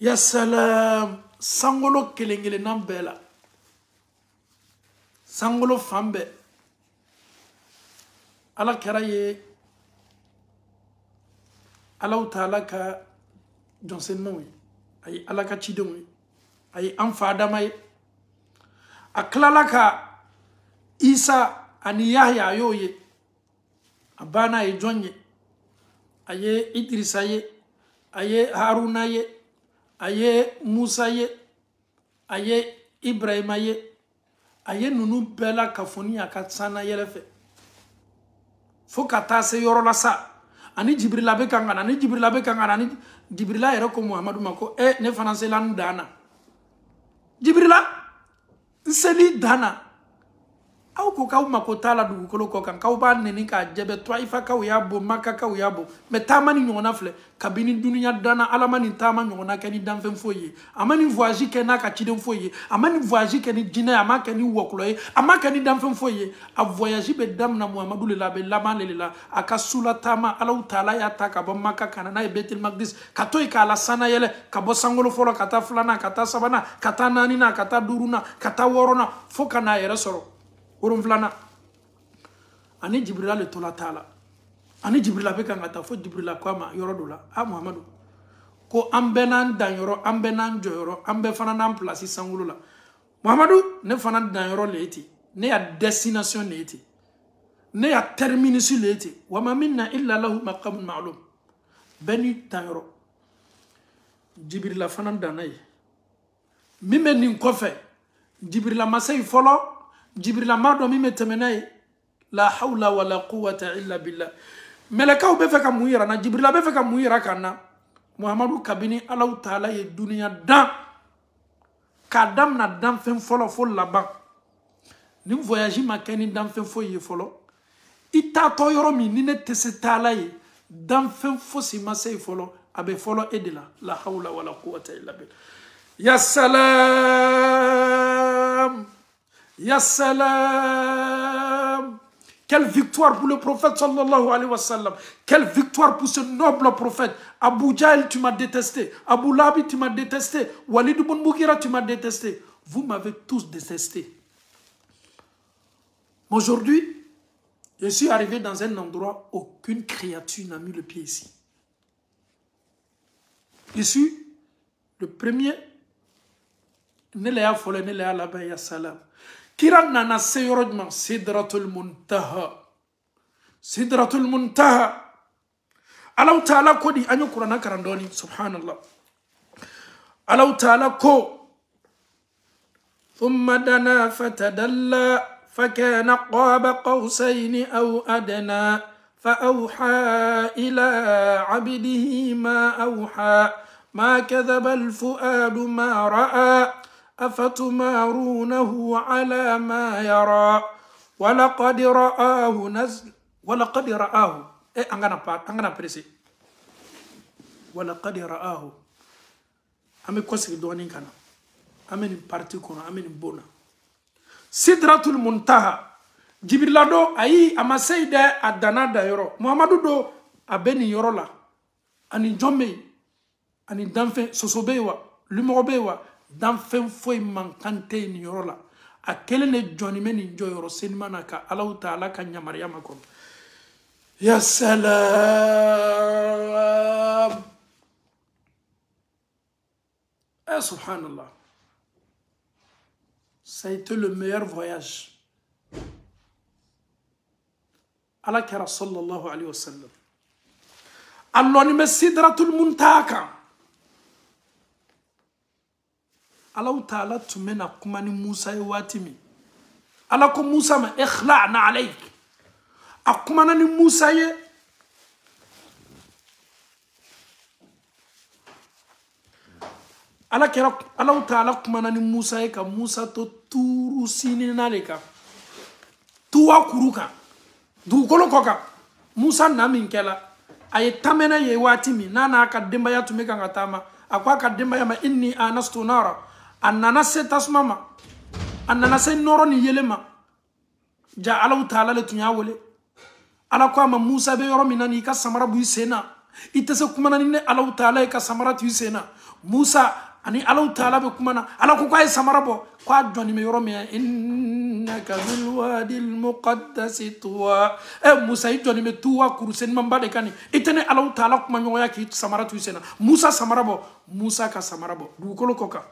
ya salam sangolo kelengele nan bɛɛ la sangolo fan bɛɛ ala kɛra ye Allahu Ta'ala ka jɔnsɛnmanw ye a ye ala ka cidenw ye a ye an fa Adama ye a tilala ka Isa ani Yahya a y'o ye a banna a ye jɔn ye a ye Idrisa ye a ye Haruna ye a ye Musa ye a ye Ibrahima ye a ye ninnu bɛɛ la kafoni a ka sanna yɛlɛ fɛ fo ka taa se yɔrɔ la sa ani Jibrila bɛ kan ka na ni Jibrila bɛ kan ka na ni Jibrila yɛrɛ ko Muhamadu ma ko ne fana sela n dan na Jibrila n seli dan na aw ko k'aw mako t'a la dugukolo kɔ kan k'aw b'a neni k'a jɛbɛ Tɔyifa kaw y'a bɔ Maka kaw y'a bɔ mais taama ni ɲɔgɔnna filɛ kabini duniya danna Ala ma nin taama ɲɔgɔnna kɛ ni danfɛn foyi ye a ma nin voyage kɛ n'a ka ciden foyi ye a ma nin voyage kɛ ni jinɛ a ma kɛ ni wɔkulɔ ye a ma kɛ ni danfɛn foyi ye a voyage bɛ daminɛ Muhamadu le la a bɛ laban le la a ka sula taama Allahu Ta'ala y'a ta ka bɔ Maka ka na n'a ye Baitul Maqdis ka to yen k'a la sanna yɛlɛ ka bɔ sankolo fɔlɔ ka taa filanan ka taa sabanan ka taa naaninan ka taa duurunan ka taa wɔɔrɔnan fo ka n'a yɛrɛ sɔrɔ wolonwulana ani Jibrila le tola t'a la ani Jibrila bɛ kan ka taa fo Jibrila ko a ma yɔrɔ dɔ la Muhamadu ko an bɛɛ n'an danyɔrɔ an bɛɛ n'an jɔyɔrɔ an bɛɛ fana n'an place sankolo la Muhamadu ne fana danyɔrɔ le ye ten ne ya destination le ye ten ne ya terminus le ye ten wa ma minna illa lahu maqamun ma'lum bɛɛ n'i danyɔrɔ Jibrila fana danna ye min bɛ nin kɔfɛ Jibrila ma se fɔlɔ Jibrila ma dɔn min bɛ tɛmɛ n'a ye la hawla wala quwwata illa billah mɛlɛkaw bɛ fɛ ka mun yira na Jibrila bɛ fɛ ka mun yira kan na Muhamadu kabini Allahu Ta'ala ye duniya dan k'a damina danfɛn fɔlɔ fo laban ni voyage ma kɛ ni danfɛn foyi ye fɔlɔ i taatɔ yɔrɔ min ni ne tɛ se taala ye danfɛn fosi ma se fɔlɔ a bɛ fɔlɔ e de la hawla wala quwwata illa billah ya salam ya salam. Quelle victoire pour le prophète sallallahu alayhi wa sallam. Quelle victoire pour ce noble prophète. Abu Jahl, tu m'as détesté. Abu Labi, tu m'as détesté. Walid ibn Mughira, tu m'as détesté. Vous m'avez tous détesté. Aujourd'hui, je suis arrivé dans un endroit où aucune créature n'a mis le pied ici. Je suis le premier. Nelea Fole, Nelea Labaya Salam. Kira nana seyorojman Sidratul Muntaha. Sidratul Muntaha. Allahu Ta'ala ko di anyo Qur'ana karandoni subhanallah. Allahu Ta'ala ko thumma dana fatadalla fakana qaba qawsayn aw adna فأوحى إلى عبده ما أوحى ما كذب الفؤاد ما رأى أفتمارونه على ما يرى ولقد رآه نزل ولقد رآه أنا بريسي ولقد رآه أمي كوسي دوانين كنا أمي نبارتي كنا أمي نبونا سدرة المنتهى جبريل دو أي أما سيدة أدانا دا يورو محمد دو أبني يورو لا أني جومي أني دانفين سوسوبيوا لموبيوا danfɛn foyi mankan tɛ nin yɔrɔ la a kelen de jɔnni bɛ nin jɔyɔrɔ senima na ka Allahu Ta'ala ka yamaruya makɔnɔ ya salam subhanallah ça a été le meilleur voyage ala kɛra sallallahu alayhi wa sallam alɔni bɛ Sidratul Muntaha kan Allahu Ta'ala tun bɛna kuma ni Musa ye waati min Ala ko Musa ma ikhla'na alayk a kumana ni Musa ye Allahu Ta'ala kumana ni Musa ye ka Musa to tuuru sinina le kan tuwa kuru kan dugukolo kɔ kan Musa na min kɛla a ye tamɛnɛ ye waati min n'a n'a ka denbaya tun bɛ kan ka taama a ko a ka denbaya ma inni anastu nara a nana se tasuma ma a nana se nɔrɔ ni yele ma ja Allahu Ta'ala le tun y'a wele Ala ko a ma Musa bɛ yɔrɔ min na n'i ka samara bɔ i sen na itese kumana ni Allah Ta'ala ka samara tu sena Musa ani Allah Ta'ala be kumana ala ko ay samara bo ko joni me yoro me innaka bil wadi al muqaddas tuwa Musa joni me tuwa kurusen mamba de kani itene Allah Ta'ala kuma nyoya ki samara tu sena Musa samara bo Musa ka samara bo du ko koka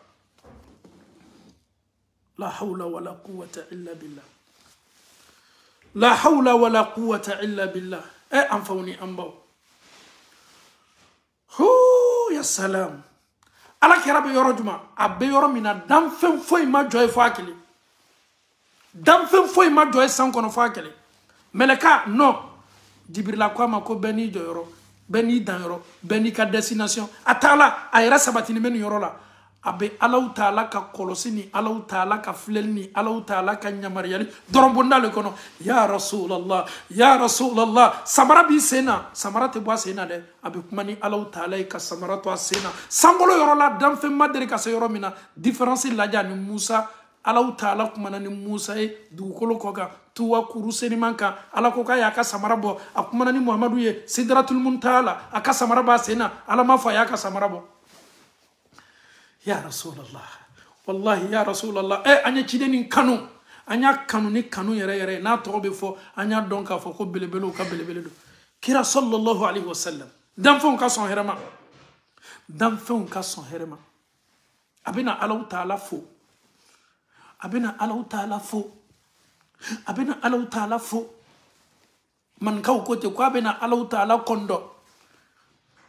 la hawla wala quwwata illa billah la hawla wala quwwata illa billah anfawni ambaw ya salam ala kera be yoro juma abbe yoro mina dam fen foy ma joy fo akili dam fen foy ma joy san kono fo akili meleka no jibrila ko ma ko beni joyoro beni dan yoro beni ka destination atala ayra sabatini men yoro la abe Allah Ta'ala ka kolosini Allah Ta'ala ka flelni Allah Ta'ala ka nyamariyali dorombonda le kono ya Rasulallah samara bi sena samara te boa sena de abe kumani Allah Ta'ala ka samara to sena sangolo yoro la dam fe madere ka se yoro mina différence la ja ni Musa Allah Ta'ala kumana ni Musa e du kolo koga tuwa kuruseni manka ala ko ka ya ka samara bo akumana ni Muhammadu ye sidratul muntaha aka samara ba sena ala ma fa ya ka samara bo ya Rasulallah wallahi ya Rasulallah anya chideni kanu anya kanu ni kanu yere na to be fo anya don ka fo ko belebelo ka belebelo kira sallallahu alaihi wasallam dan fon ka son herema abina Allah Ta'ala fo abina Allah Ta'ala fo man ka ko te ko abina Allah Ta'ala kondo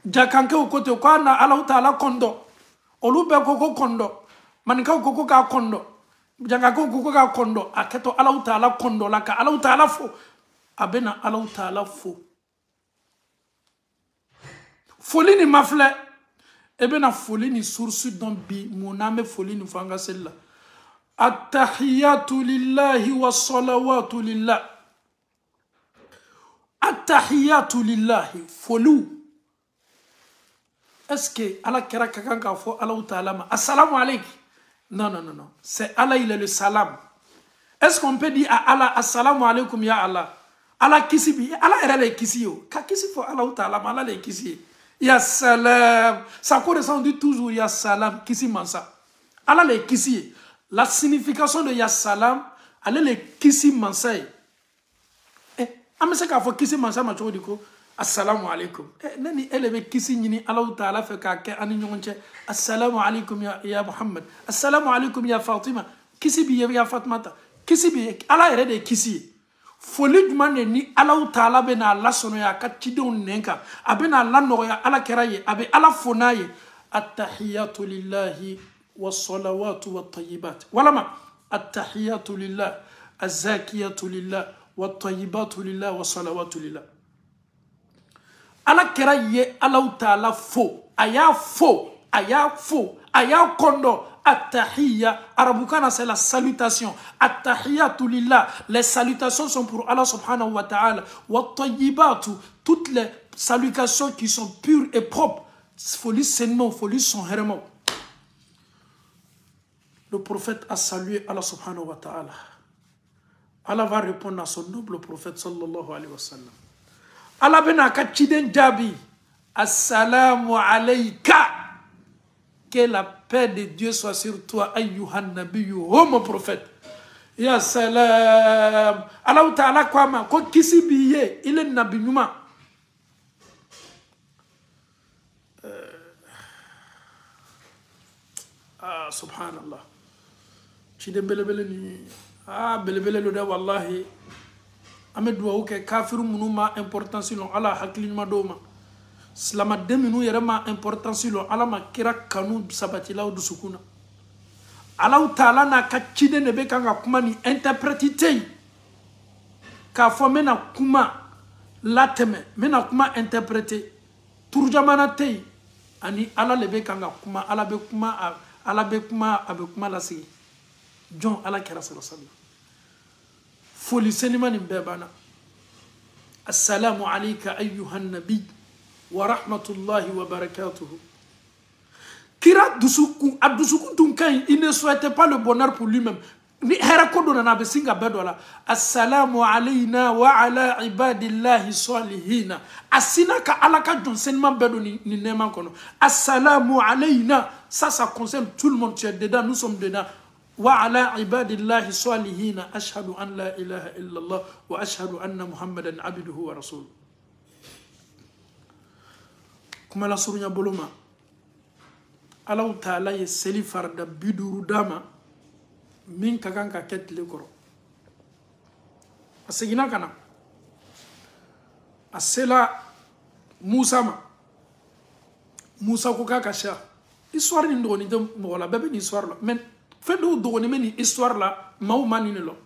jakanke ko te ko na Allah Ta'ala kondo olube koko kondo manika koko ka kondo janga koko ka kondo aketo Allah Ta'ala kondo la ka Allah Ta'ala fo abena Allah Ta'ala fo folini mafle ebena folini source don bi moname folini fanga sella attahiyatu lillahi wassalawatu lillah attahiyatu lillahi folu. Est-ce que Allah kera kakan ka fo Allah Ta'ala ma assalamu alaikum? Non. C'est Allah, il est le salam. Est-ce qu'on peut dire à Allah assalamu alaikum ya Allah? Allah kisi bi Allah est kisi yo. Ka kisi fo Allah Ta'ala ma Allah le kisi. Ya salam. Ça correspond toujours ya salam kisi mansa. Allah le kisi. La signification de ya salam, Allah le kisi mansa. Amese ka fo kisi mansa ma chodi ko. Assalamu alaikum. Nani eleve kisi nyini Allah Ta'ala fe ka ke ani nyonche. Assalamu alaikum ya Muhammad. Assalamu alaikum ya Fatima. Kisi bi ya Fatmata. Kisi bi Allah ere de kisi. Foli dumane ni Allah Ta'ala be na Allah sono ya ka tidon nenka. Abe na Allah no ya Allah keraye. Abe Allah fonaye. At-tahiyatu lillahi was-salawatu wat-tayyibat. Walama at-tahiyatu lillah, az-zakiyatu lillah, wat-tayyibatu lillah, was-salawatu lillah. Allah kera ye Allah Ta'ala fo aya kondo attahiyya arabukana c'est la salutation attahiyatu lillah les salutations sont pour Allah subhanahu wa ta'ala wa tayyibatu toutes les salutations qui sont pures et propres folie seulement folie son hermo. Le prophète a salué Allah subhanahu wa ta'ala. Allah va répondre à son noble prophète sallallahu alayhi wa sallam. Allah bena kachiden jabi assalamu alayka, que la paix de Dieu soit sur toi ayyuhan nabiyyu, oh mon prophète. Ya salam. Allah Ta'ala kwama ko kisi biye ile nabi nyuma subhanallah chiden belebele ni belebele lo da wallahi amedwa uke kafiru munuma importance lo ala hakli ma doma slama deminu yerema importance lo ala ma kira kanu sabati la du sukuna Allah Ta'ala na kachide nebe kanga kuma ni interprétité ka fo mena kuma lateme mena kuma interpréter turjamana tei ani ala lebe kanga kuma ala be kuma abe kuma la sigi John ala kera sallallahu foli senima ni bebana assalamu alayka ayyuhan nabi wa rahmatullahi wa barakatuhu. Kira Doussoukoun, Doussoukoun Tunkai, il ne souhaitait pas le bonheur pour lui-même. ni hera kodo na be singa bedola assalamu alayna wa ala ibadillahi salihina asina ka alaka jonsenman bedo ni nema kono assalamu alayna ça concerne tout le monde, tu es dedans, nous sommes dedans. Wa ala ibadillahi salihina ashhadu an la ilaha illallah wa ashhadu anna muhammadan abduhu wa rasuluh. Kuma la surunya boloma Allah ta'ala ye seli farda biduru dama min kakan ka ketle koro asegina kana asela Musa ko ka sha histoire ni ndoni de mola bebe ni histoire la men fe do do ni meni histoire la maw manini lo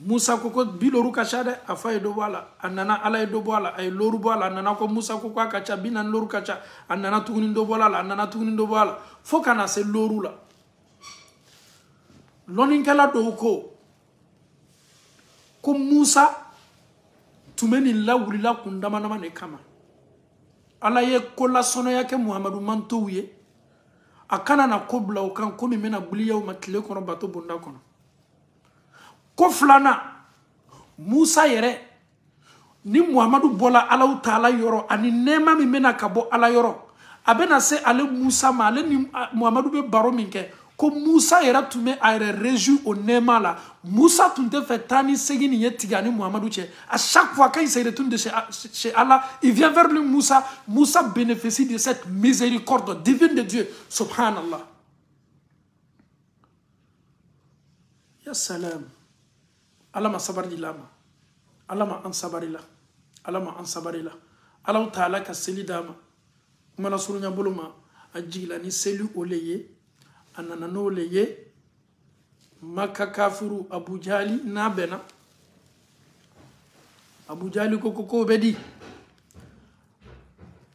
Musa ko biloru ka sha de afay do wala anana alay do wala ay loru wala anana ko Musa ko ka cha binan loru ka cha anana tuguni do wala anana tuguni do wala fo kana se loru la lonin kala do ko Musa tumeni lawrila kundama nama ne kama ala ye kola sono yake Muhammadu mantouye akana na kobla okan komi mena buliya o matile kono bato bonda kono ko flana Musa yere ni Muhammadu bola Allah Ta'ala yoro ani nema mi mena kabo ala yoro abena se ale Musa ma ale ni Muhammadu be baro minke ko Musa yera tume ayre réjoui au nema la Musa tunte fait tani segini yetigani Muhammadu che à chaque fois quand il se retourne de chez Allah il vient vers lui Musa bénéficie de cette miséricorde divine de Dieu subhanallah ya salam Allah ma sabari lama Allah ma ansabarila Allah Ta'ala ka seli dama mana surunya boluma ajila ni seli oleye anana no leye maka kafiru Abu Jali na bena Abu Jali ko bedi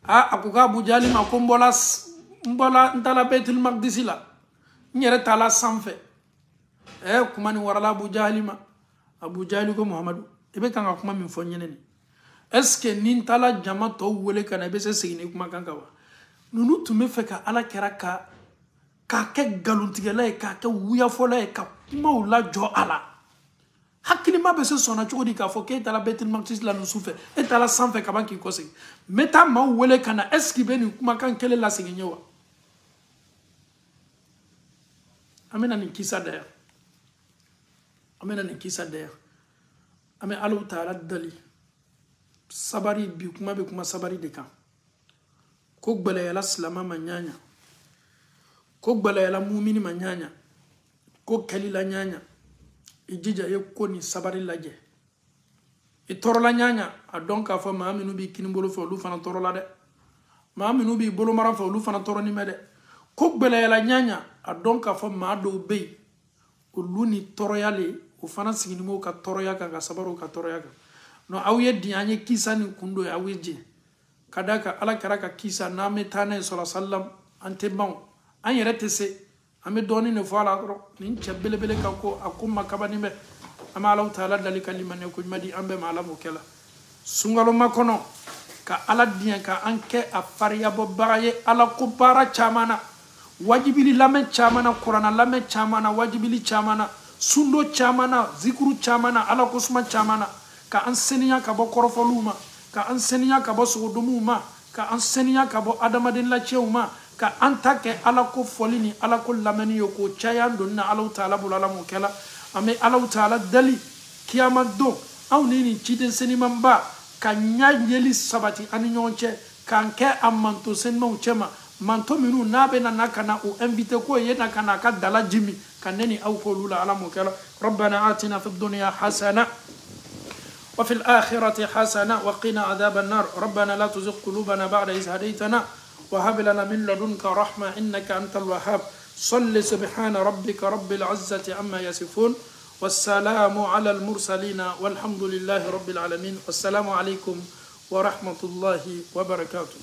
akuka Abu Jali ma ko mbola ntala Baitul Maqdis la nyere tala sanfe kumani warala Abu Jali ko Muhammadu ibe kanga kuma min fo nyeneni est-ce que nintala jama to wele kana be se segini kuma kanga wa nunu tume fe ka ala kera ka ke galuntigela ka ke wuya fola ka kuma la jo ala hakili ma be se sona chodi ka fo ke tala Baitul Maqdis la nusufe e tala sanfe ka banki ko se meta ma wele kana est-ce que be ni kuma kan kele la segini wa amena ni kisa der ame Allah Ta'ala dali sabari bi kuma be kuma sabari de kan ko gbala yala silama manyanya ko gbala yala mu'mini manyanya ko kalila nyanya ijija ye ko ni sabari laje e torola nyanya a donc a fa ma aminu bi kinibolo fo lu fana torola de ma aminu bi bolo mara fo lu fana toroni mede ko gbala yala nyanya a donc a fa ma do be o luni toroyale o fana sigini mo ka toroya ka sabaro ka toroya ka no awye dianye kisa ni kundo ya weje kadaka ala karaka kisa na metane sallallahu alaihi wasallam ante bon an yere tese ame doni ne fala ro nin cebele bele ka ko akumma kabani me ama Allah Ta'ala dalika liman ko madi ambe mala mo kala sungalo makono ka ala diyan ka anke afariya bo baraye ala ko bara chamana wajibili lame chamana qur'ana lame chamana wajibili chamana sundo chamana zikru chamana ala kusma chamana ka enseignant ka bo korofoluma ka enseignant ka bo sugudumuma ka enseignant ka bo adamadin la cheuma ka antake ala ko folini ala ko lamani yoko chayando na Allah Ta'ala bulala mo kala ame Allah Ta'ala dali kiyama do awni ni chiden seni mamba ka nyanyeli sabati ani nyonche kanke amanto senmo chema manto minu nabe na nakana o invite ko yena kana ka dala jimi kaneni aw ko lula ala mo kala rabbana atina fid dunya hasana وفي الآخرة حسنة وقنا عذاب النار ربنا لا تزغ قلوبنا بعد إذ هديتنا وهب لنا من لدنك رحمة إنك أنت الوهاب صل سبحان ربك رب العزة عما يصفون والسلام على المرسلين والحمد لله رب العالمين والسلام عليكم ورحمة الله وبركاته.